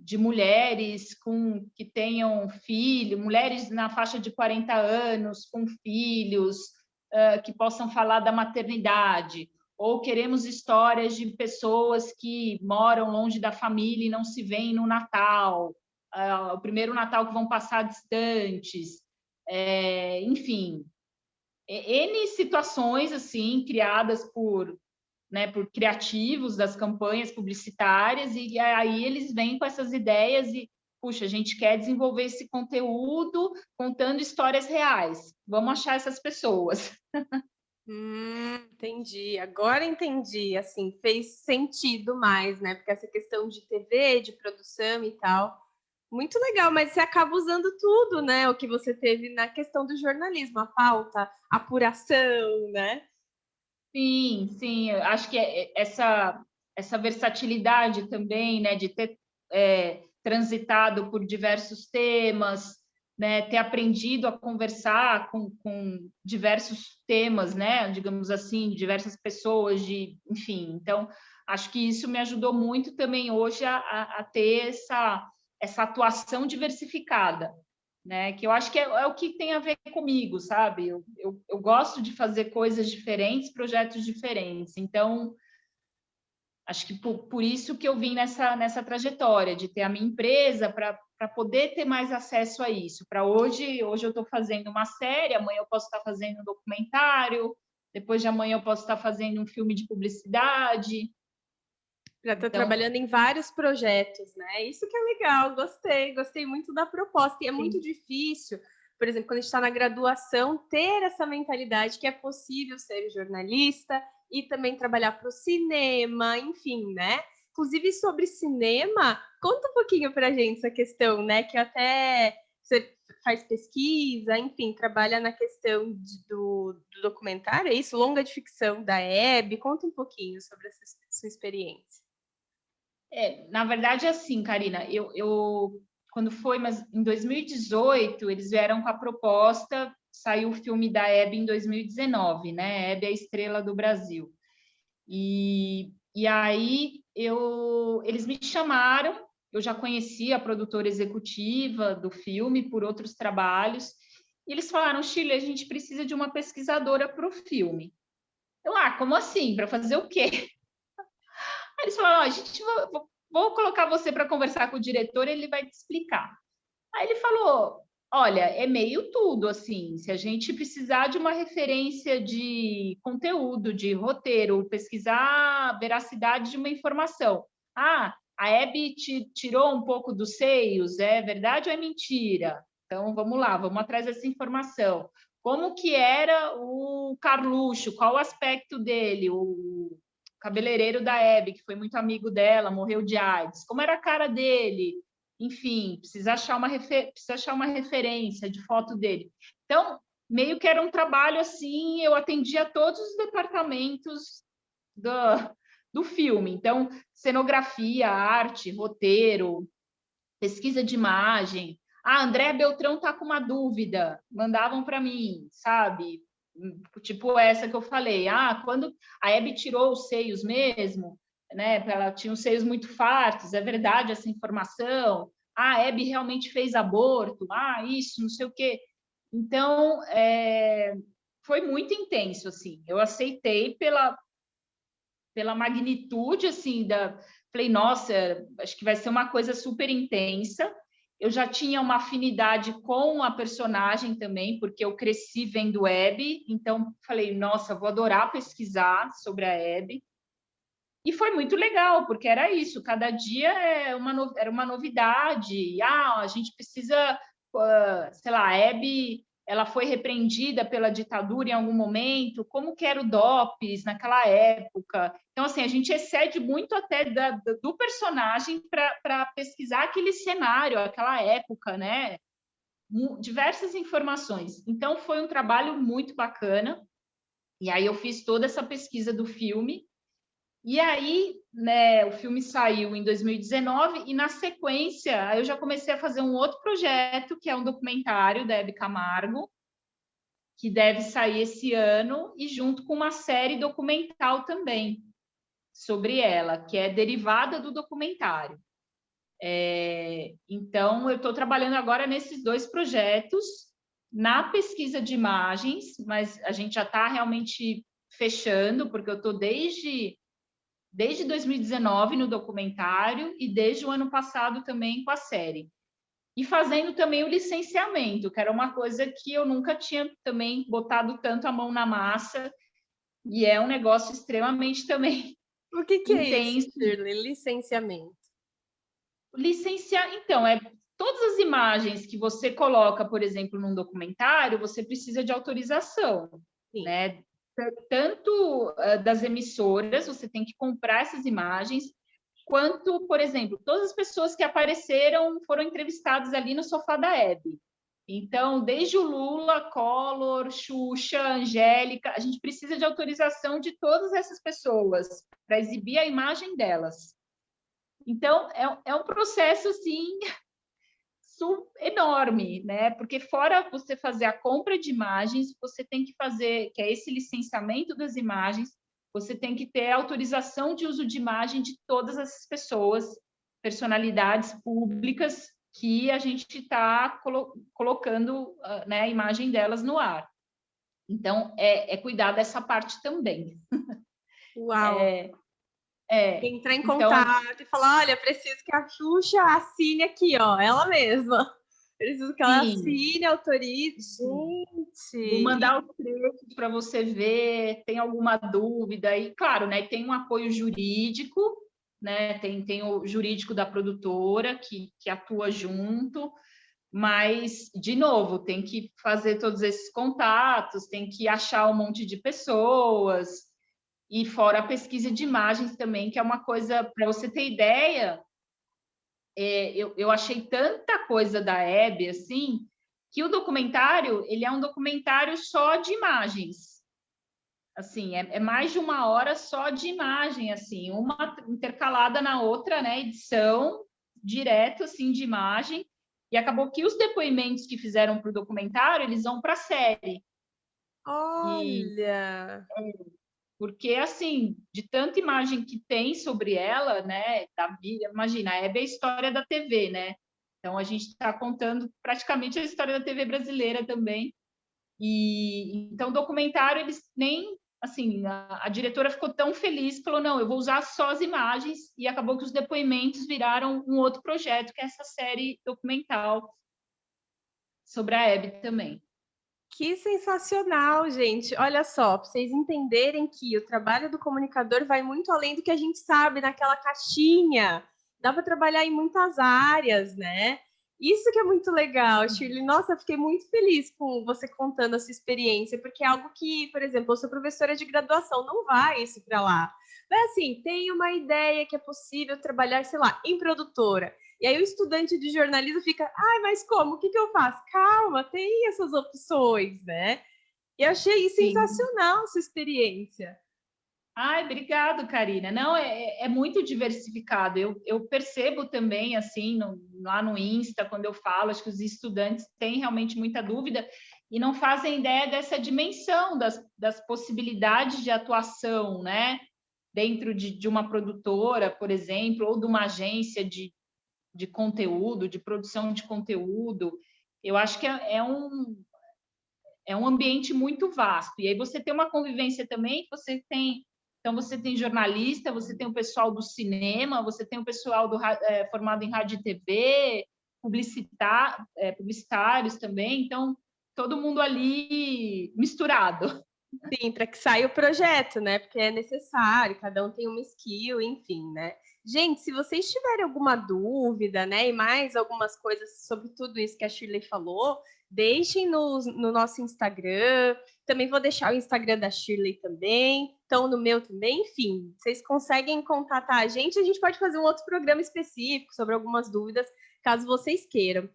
de mulheres que tenham filhos, mulheres na faixa de 40 anos com filhos, que possam falar da maternidade, ou queremos histórias de pessoas que moram longe da família e não se veem no Natal, o primeiro Natal que vão passar distantes, enfim, N situações assim criadas por criativos das campanhas publicitárias, e aí eles vêm com essas ideias e, puxa, a gente quer desenvolver esse conteúdo contando histórias reais. Vamos achar essas pessoas. Entendi. Agora entendi. Assim, fez sentido mais, né? Porque essa questão de TV, de produção e tal. Muito legal, mas você acaba usando tudo, né? O que você teve na questão do jornalismo, a pauta, a apuração, né? Sim, sim, eu acho que essa versatilidade também, né, de ter transitado por diversos temas, né, ter aprendido a conversar com diversos temas, né, digamos assim, diversas pessoas, enfim. Então, acho que isso me ajudou muito também hoje a ter essa atuação diversificada, né? Que eu acho que é o que tem a ver comigo, sabe? Eu gosto de fazer coisas diferentes, projetos diferentes. Então, acho que por isso que eu vim nessa trajetória, de ter a minha empresa para poder ter mais acesso a isso. Para hoje eu estou fazendo uma série, amanhã eu posso estar fazendo um documentário, depois de amanhã eu posso estar fazendo um filme de publicidade. Já está Então, trabalhando em vários projetos, né? Isso que é legal, gostei muito da proposta. E é muito sim. difícil, por exemplo, quando a gente está na graduação, ter essa mentalidade que é possível ser jornalista e também trabalhar para o cinema, enfim, né? Inclusive, sobre cinema, conta um pouquinho para a gente essa questão, né? Que até você faz pesquisa, enfim, trabalha na questão do documentário, é isso? Longa de ficção da Hebe. Conta um pouquinho sobre essa sua experiência. Na verdade, é assim, Karina, quando foi, mas em 2018, eles vieram com a proposta, saiu o filme da Hebe em 2019, né? Hebe é a estrela do Brasil. E aí eles me chamaram, eu já conhecia a produtora executiva do filme por outros trabalhos, e eles falaram, Shirley, a gente precisa de uma pesquisadora para o filme. Como assim? Para fazer o quê? Aí eles falaram, a gente vou colocar você para conversar com o diretor, ele vai te explicar. Aí ele falou, olha, é meio tudo, assim, se a gente precisar de uma referência de conteúdo, de roteiro, pesquisar a veracidade de uma informação. A Hebe tirou um pouco dos seios, é verdade ou é mentira? Então, vamos lá, vamos atrás dessa informação. Como que era o Carluxo? Qual o aspecto dele? O cabeleireiro da Hebe, que foi muito amigo dela, morreu de AIDS. Como era a cara dele? Enfim, precisa achar uma referência de foto dele. Então, meio que era um trabalho assim, eu atendia todos os departamentos do, do filme. Então, cenografia, arte, roteiro, pesquisa de imagem. André Beltrão está com uma dúvida, mandavam para mim, sabe? Tipo essa que eu falei. Quando a Hebe tirou os seios mesmo, né? Ela tinha os seios muito fartos, é verdade essa informação? A Hebe realmente fez aborto? Isso, não sei o quê. Então, foi muito intenso, assim. Eu aceitei pela magnitude, assim, falei, nossa, acho que vai ser uma coisa super intensa. Eu já tinha uma afinidade com a personagem também, porque eu cresci vendo Hebe, então falei, nossa, vou adorar pesquisar sobre a Hebe. E foi muito legal, porque era isso, cada dia era uma novidade. A gente precisa, sei lá, a Hebe, ela foi repreendida pela ditadura em algum momento, como que era o DOPS naquela época. Então, assim, a gente excede muito até do personagem para pesquisar aquele cenário, aquela época, né? Diversas informações. Então, foi um trabalho muito bacana. E aí eu fiz toda essa pesquisa do filme. E aí, né, o filme saiu em 2019 e, na sequência, eu já comecei a fazer um outro projeto, que é um documentário da Hebe Camargo, que deve sair esse ano, e junto com uma série documental também sobre ela, que é derivada do documentário. Então, eu estou trabalhando agora nesses dois projetos, na pesquisa de imagens, mas a gente já está realmente fechando, porque eu estou desde 2019 no documentário e desde o ano passado também com a série. E fazendo também o licenciamento, que era uma coisa que eu nunca tinha também botado tanto a mão na massa, e é um negócio extremamente também O que é isso, intenso. Shirley? Licenciamento. Licenciar, então, todas as imagens que você coloca, por exemplo, num documentário, você precisa de autorização, Sim. né? tanto das emissoras, você tem que comprar essas imagens, quanto, por exemplo, todas as pessoas que apareceram foram entrevistadas ali no sofá da Hebe. Então, desde o Lula, Collor, Xuxa, Angélica, a gente precisa de autorização de todas essas pessoas para exibir a imagem delas. Então, é um processo, assim, enorme, né? Porque fora você fazer a compra de imagens, você tem que fazer, que é esse licenciamento das imagens, você tem que ter autorização de uso de imagem de todas essas pessoas, personalidades públicas, que a gente está colocando, né, a imagem delas no ar. Então, cuidar dessa parte também. Uau! Entrar em então, contato e falar, olha, preciso que a Xuxa assine aqui, ó, ela mesma. Preciso que ela assine, autorize. Gente! Vou mandar os trechos para você ver, tem alguma dúvida? E, claro, né, tem um apoio jurídico, né, tem o jurídico da produtora que atua junto, mas, de novo, tem que fazer todos esses contatos, tem que achar um monte de pessoas, e fora a pesquisa de imagens também, que é uma coisa, para você ter ideia, eu achei tanta coisa da Hebe, assim, que o documentário, ele é um documentário só de imagens. Assim, é mais de 1 hora só de imagem, assim, uma intercalada na outra, né, edição, direto, assim, de imagem, e acabou que os depoimentos que fizeram para o documentário, eles vão para a série. Olha! Porque, assim, de tanta imagem que tem sobre ela, né, imagina, a Hebe é a história da TV, né? Então, a gente está contando praticamente a história da TV brasileira também. E então, o documentário, eles nem, assim, a diretora ficou tão feliz, falou, não, eu vou usar só as imagens, e acabou que os depoimentos viraram um outro projeto, que é essa série documental sobre a Hebe também. Que sensacional, gente. Olha só, para vocês entenderem que o trabalho do comunicador vai muito além do que a gente sabe naquela caixinha. Dá para trabalhar em muitas áreas, né? Isso que é muito legal, Shirley. Nossa, eu fiquei muito feliz com você contando a sua experiência, porque é algo que, por exemplo, eu sou professora de graduação, não vai isso para lá. Mas assim, tem uma ideia que é possível trabalhar, sei lá, em produtora. E aí o estudante de jornalismo fica, ai, mas como? O que eu faço? Calma, tem essas opções, né? E eu achei sensacional essa experiência. Ai, obrigado, Karina. Não, é muito diversificado. Eu percebo também, assim, lá no Insta, quando eu falo, acho que os estudantes têm realmente muita dúvida e não fazem ideia dessa dimensão das possibilidades de atuação, né? Dentro de uma produtora, por exemplo, ou de uma agência de conteúdo, de produção de conteúdo. Eu acho que é um ambiente muito vasto. E aí você tem uma convivência também, então você tem jornalista, você tem o pessoal do cinema, você tem o pessoal formado em rádio e TV, publicitários também, então todo mundo ali misturado. Sim, para que saia o projeto, né? Porque é necessário, cada um tem uma skill, enfim, né? Gente, se vocês tiverem alguma dúvida, né, e mais algumas coisas sobre tudo isso que a Shirley falou, deixem no nosso Instagram. Também vou deixar o Instagram da Shirley também, então no meu também, enfim, vocês conseguem contatar a gente pode fazer um outro programa específico sobre algumas dúvidas, caso vocês queiram.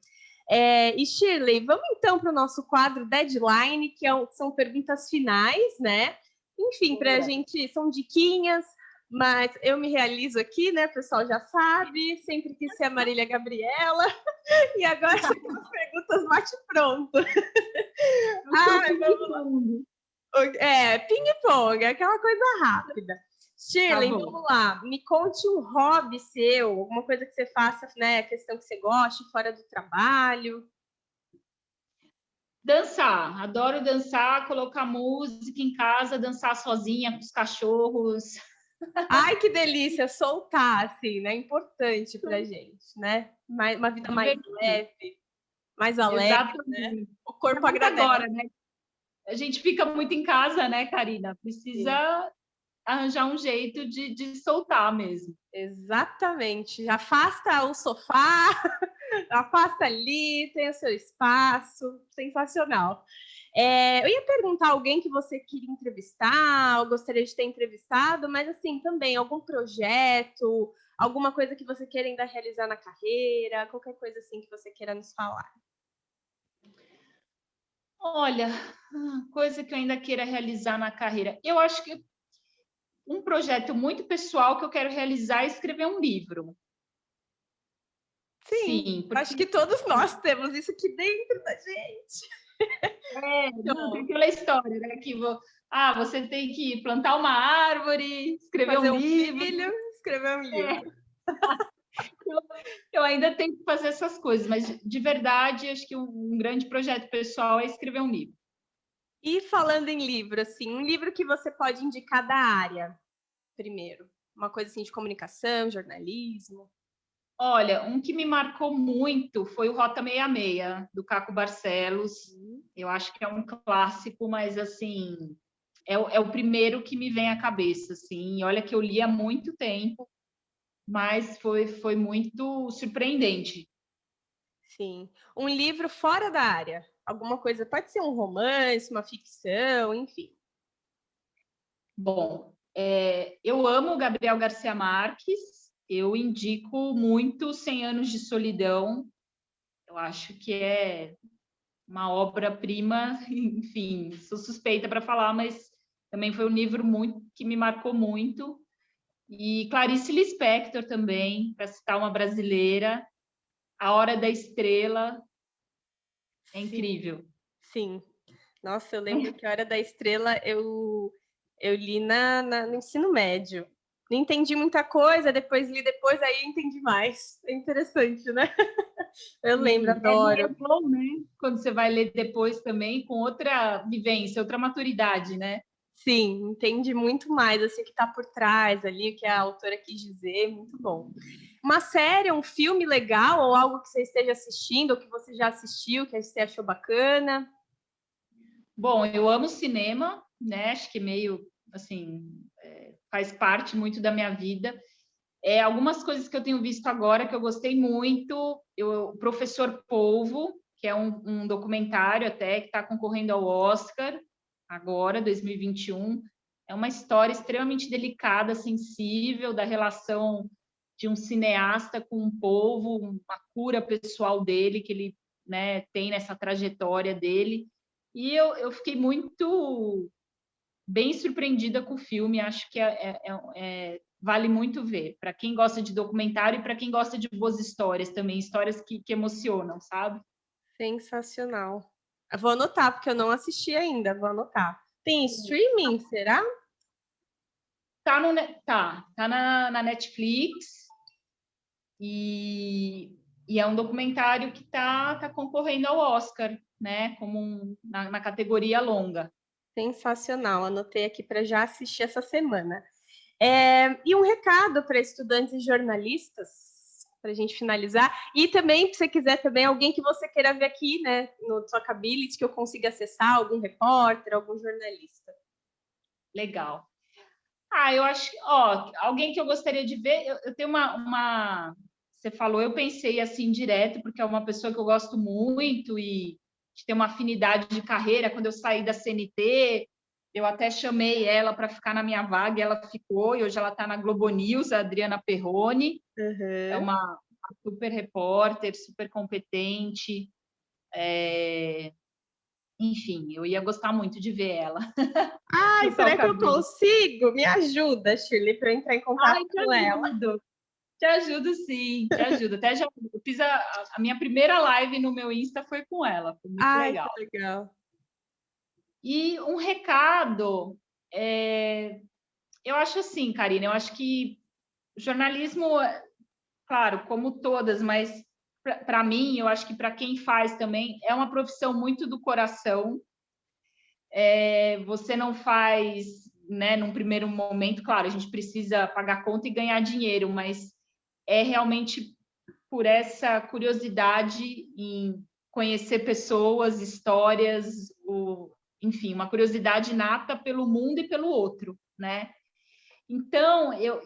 E Shirley, vamos então para o nosso quadro Deadline, que são perguntas finais, né? Enfim, para a gente, são diquinhas, mas eu me realizo aqui, né? O pessoal já sabe, sempre quis ser a Marília Gabriela, e agora são as perguntas bate-pronto. Vamos lá. Ping-pong, aquela coisa rápida. Shirley, tá, vamos lá. Me conte um hobby seu, alguma coisa que você faça, né? Questão que você goste, fora do trabalho. Dançar, adoro dançar, colocar música em casa, dançar sozinha com os cachorros. Ai, que delícia, soltar, assim, né? Importante pra gente, né? Uma vida mais leve, mais alegre, né? O corpo agradece. Agora, né? A gente fica muito em casa, né, Karina? Precisa arranjar um jeito de soltar mesmo. Exatamente. Afasta o sofá, Afasta ali, tem o seu espaço, sensacional. Eu ia perguntar alguém que você queria entrevistar, ou gostaria de ter entrevistado, mas assim, também algum projeto, alguma coisa que você queira ainda realizar na carreira, qualquer coisa assim que você queira nos falar. Olha, coisa que eu ainda queira realizar na carreira. Eu acho que um projeto muito pessoal que eu quero realizar é escrever um livro. Sim, Sim, acho porque que todos nós temos isso aqui dentro da gente. não, tem aquela história, né? Você tem que plantar uma árvore, escrever um Fazer um livro. filho, escrever um livro. Eu, eu ainda tenho que fazer essas coisas, mas de verdade, acho que um grande projeto pessoal é escrever um livro. E falando em livro, assim, um livro que você pode indicar da área, primeiro. Uma coisa assim de comunicação, jornalismo. Olha, um que me marcou muito foi o Rota 66, do Caco Barcelos. Eu acho que é um clássico, mas assim, é o primeiro que me vem à cabeça, assim. Olha que eu li há muito tempo, mas foi muito surpreendente. Sim. Um livro fora da área. Alguma coisa, pode ser um romance, uma ficção, enfim. Bom, eu amo o Gabriel Garcia Marques, eu indico muito 100 Anos de Solidão, eu acho que é uma obra-prima, enfim, sou suspeita para falar, mas também foi um livro muito que me marcou muito. E Clarice Lispector também, para citar uma brasileira, A Hora da Estrela, é Sim, incrível. sim. Nossa, eu lembro que a Hora da Estrela eu li no ensino médio. Não entendi muita coisa, depois li depois, aí eu entendi mais. É interessante, né? Eu lembro, E é adoro. bom, né? Quando você vai ler depois também, com outra vivência, outra maturidade, né? Sim, entende muito mais assim, o que está por trás ali, o que a autora quis dizer, muito bom. Uma série, um filme legal, ou algo que você esteja assistindo, ou que você já assistiu, que você achou bacana? Bom, eu amo cinema, né? Acho que meio assim faz parte muito da minha vida. Algumas coisas que eu tenho visto agora que eu gostei muito, o Professor Polvo, que é um documentário até que está concorrendo ao Oscar agora, 2021. É uma história extremamente delicada, sensível, da relação de um cineasta com um povo, uma cura pessoal dele que ele, né, tem nessa trajetória dele. E eu fiquei muito bem surpreendida com o filme, acho que vale muito ver, para quem gosta de documentário e para quem gosta de boas histórias também, histórias que emocionam, sabe? Sensacional. Eu vou anotar, porque eu não assisti ainda, vou anotar. Tem streaming, será? Tá na Netflix e é um documentário que tá concorrendo ao Oscar, né? Como na categoria longa. Sensacional, anotei aqui para já assistir essa semana. E um recado para estudantes e jornalistas, para a gente finalizar. E também, se você quiser, também alguém que você queira ver aqui, né, no Talkability, que eu consiga acessar, algum repórter, algum jornalista. Legal. Eu acho, alguém que eu gostaria de ver, eu tenho você falou, eu pensei assim direto, porque é uma pessoa que eu gosto muito e que tem uma afinidade de carreira. Quando eu saí da CNT, eu até chamei ela para ficar na minha vaga, e ela ficou, e hoje ela está na Globo News, a Adriana Perrone. É Uhum. uma super repórter, super competente. Enfim, eu ia gostar muito de ver ela. Ai, No será que eu Talkability. consigo? Me ajuda, Shirley, para entrar em contato Ai, te com ela. ajudo. Te ajudo, sim, te ajudo. Até já eu fiz a minha primeira live no meu Insta foi com ela, foi muito Ai, que legal. legal. E um recado, eu acho assim, Karina, eu acho que o jornalismo, claro, como todas, mas para mim, eu acho que para quem faz também, é uma profissão muito do coração. Você não faz, né, num primeiro momento, claro, a gente precisa pagar conta e ganhar dinheiro, mas é realmente por essa curiosidade em conhecer pessoas, histórias, enfim, uma curiosidade nata pelo mundo e pelo outro, né? Então, eu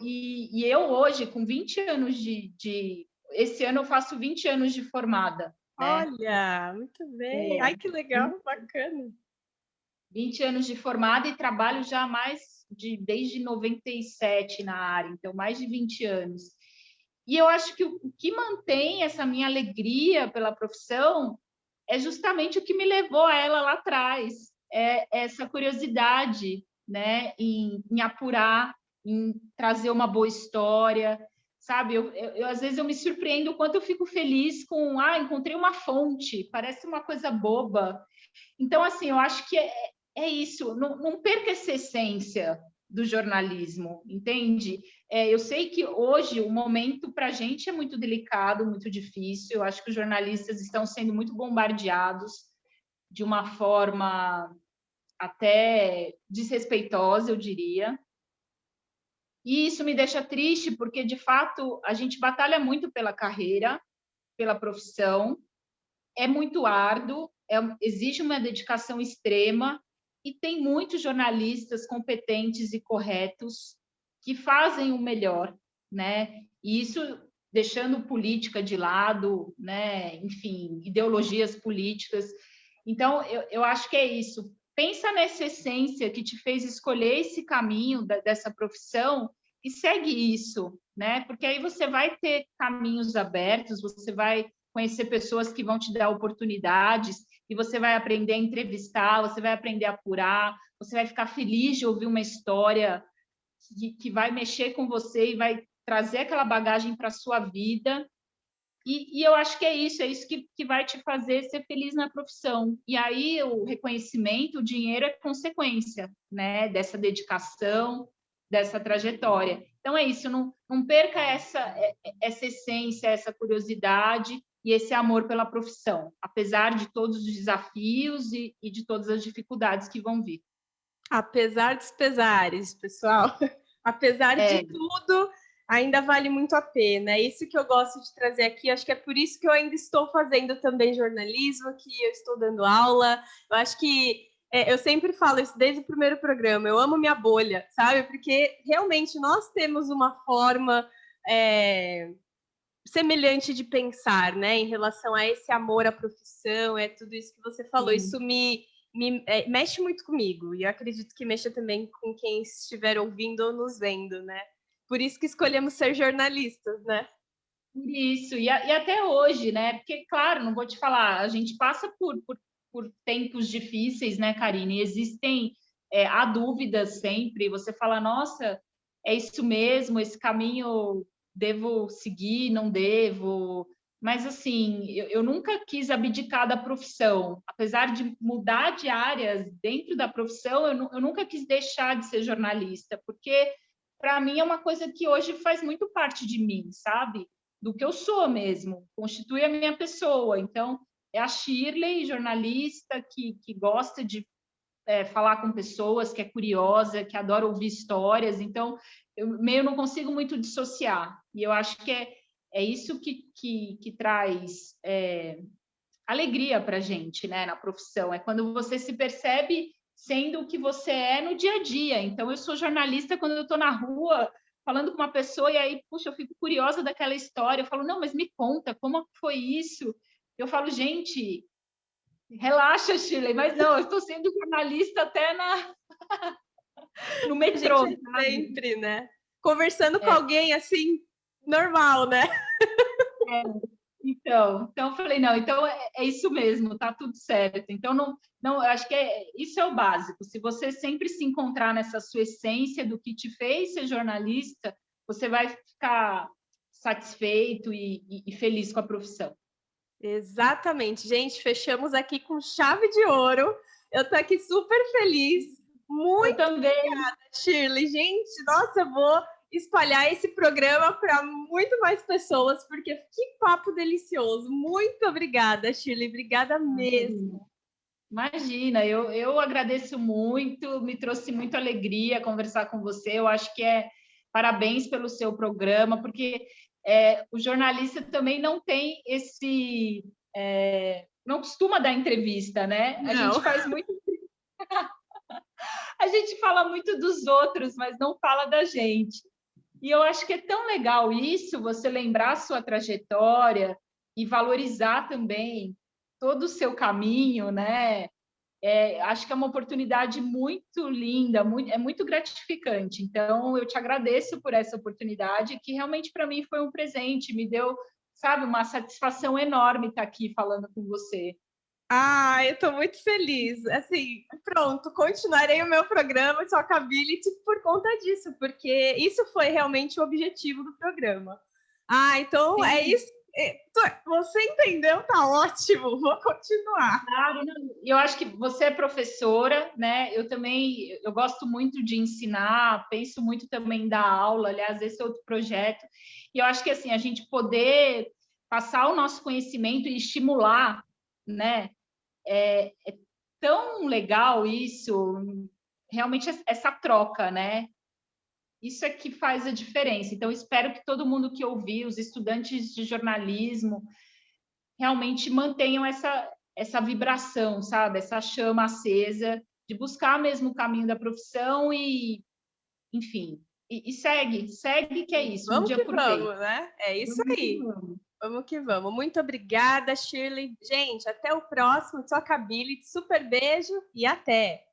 hoje, com 20 anos de esse ano eu faço 20 anos de formada, né? Olha, muito bem. Ai, que legal, bacana. 20 anos de formada e trabalho já desde 97 na área, então mais de 20 anos. E eu acho que o que mantém essa minha alegria pela profissão é justamente o que me levou a ela lá atrás, é essa curiosidade, né, em apurar, em trazer uma boa história, sabe? Às vezes eu me surpreendo o quanto eu fico feliz com, encontrei uma fonte, parece uma coisa boba. Então, assim, eu acho que é isso, não perca essa essência do jornalismo, entende? Eu sei que hoje o momento para a gente é muito delicado, muito difícil. Eu acho que os jornalistas estão sendo muito bombardeados de uma forma até desrespeitosa, eu diria. E isso me deixa triste, porque, de fato, a gente batalha muito pela carreira, pela profissão, é muito árduo, exige uma dedicação extrema, e tem muitos jornalistas competentes e corretos que fazem o melhor, né? E isso deixando política de lado, né? Enfim, ideologias políticas. Então, eu acho que é isso. Pensa nessa essência que te fez escolher esse caminho dessa profissão e segue isso, né? Porque aí você vai ter caminhos abertos, você vai conhecer pessoas que vão te dar oportunidades e você vai aprender a entrevistar, você vai aprender a apurar, você vai ficar feliz de ouvir uma história que vai mexer com você e vai trazer aquela bagagem para a sua vida. E eu acho que é isso que vai te fazer ser feliz na profissão. E aí o reconhecimento, o dinheiro é consequência, né, dessa dedicação, dessa trajetória. Então é isso, não perca essa essência, essa curiosidade e esse amor pela profissão, apesar de todos os desafios e de todas as dificuldades que vão vir. Apesar dos pesares, pessoal, apesar de tudo, ainda vale muito a pena. É isso que eu gosto de trazer aqui. Acho que é por isso que eu ainda estou fazendo também jornalismo, que eu estou dando aula. Eu acho que eu sempre falo isso desde o primeiro programa. Eu amo minha bolha, sabe? Porque realmente nós temos uma forma semelhante de pensar, né? Em relação a esse amor à profissão, é tudo isso que você falou. Sim. Isso mexe muito comigo, e eu acredito que mexa também com quem estiver ouvindo ou nos vendo, né? Por isso que escolhemos ser jornalistas, né? Por isso, e até hoje, né? Porque, claro, não vou te falar, a gente passa por tempos difíceis, né, Karine? Existem, há dúvidas sempre, você fala, nossa, é isso mesmo, esse caminho devo seguir, não devo. Mas, assim, eu nunca quis abdicar da profissão. Apesar de mudar de áreas dentro da profissão, eu nunca quis deixar de ser jornalista, porque, para mim, é uma coisa que hoje faz muito parte de mim, sabe? Do que eu sou mesmo, constitui a minha pessoa. Então, é a Shirley, jornalista, que gosta de falar com pessoas, que é curiosa, que adora ouvir histórias. Então, eu meio não consigo muito dissociar. E eu acho que é isso que traz alegria para a gente, né, na profissão. É quando você se percebe sendo o que você é no dia a dia. Então, eu sou jornalista quando eu estou na rua falando com uma pessoa e aí, puxa, eu fico curiosa daquela história. Eu falo, não, mas me conta, como foi isso? Eu falo, gente, relaxa, Shirley, mas não, eu estou sendo jornalista até no metrô. A gente sempre, né? Conversando com alguém assim, normal, né? Então eu falei, não, então é isso mesmo, tá tudo certo. Então, não, eu acho que isso é o básico. Se você sempre se encontrar nessa sua essência do que te fez ser jornalista, você vai ficar satisfeito e feliz com a profissão. Exatamente, gente, fechamos aqui com chave de ouro. Eu tô aqui super feliz. Muito obrigada, Shirley. Gente, nossa, eu vou espalhar esse programa para muito mais pessoas, porque que papo delicioso. Muito obrigada, Shirley. Obrigada mesmo. Imagina, eu agradeço muito, me trouxe muita alegria conversar com você. Eu acho que parabéns pelo seu programa, porque o jornalista também não tem esse. Não costuma dar entrevista, né? Não. A gente faz muito. A gente fala muito dos outros, mas não fala da gente. E eu acho que é tão legal isso, você lembrar a sua trajetória e valorizar também todo o seu caminho, né? Acho que é uma oportunidade muito linda, é muito gratificante. Então, eu te agradeço por essa oportunidade, que realmente para mim foi um presente, me deu, sabe, uma satisfação enorme estar aqui falando com você. Ah, eu estou muito feliz. Assim, pronto, continuarei o meu programa de Talkability por conta disso, porque isso foi realmente o objetivo do programa. Ah, então é Sim. isso. Você entendeu? Tá ótimo. Vou continuar. Claro, eu acho que você é professora, né? Eu também, eu gosto muito de ensinar, penso muito também em dar aula, aliás, esse é outro projeto. E eu acho que assim, a gente poder passar o nosso conhecimento e estimular, né? É tão legal isso, realmente essa troca, né? Isso é que faz a diferença. Então, espero que todo mundo que ouvir, os estudantes de jornalismo, realmente mantenham essa vibração, sabe? Essa chama acesa de buscar mesmo o caminho da profissão e, enfim, e segue que é isso, um Vamos dia que por vez. vamos, né? É isso Vamos que aí. vamos. Vamos que vamos. Muito obrigada, Shirley. Gente, até o próximo Talkability. Super beijo e até!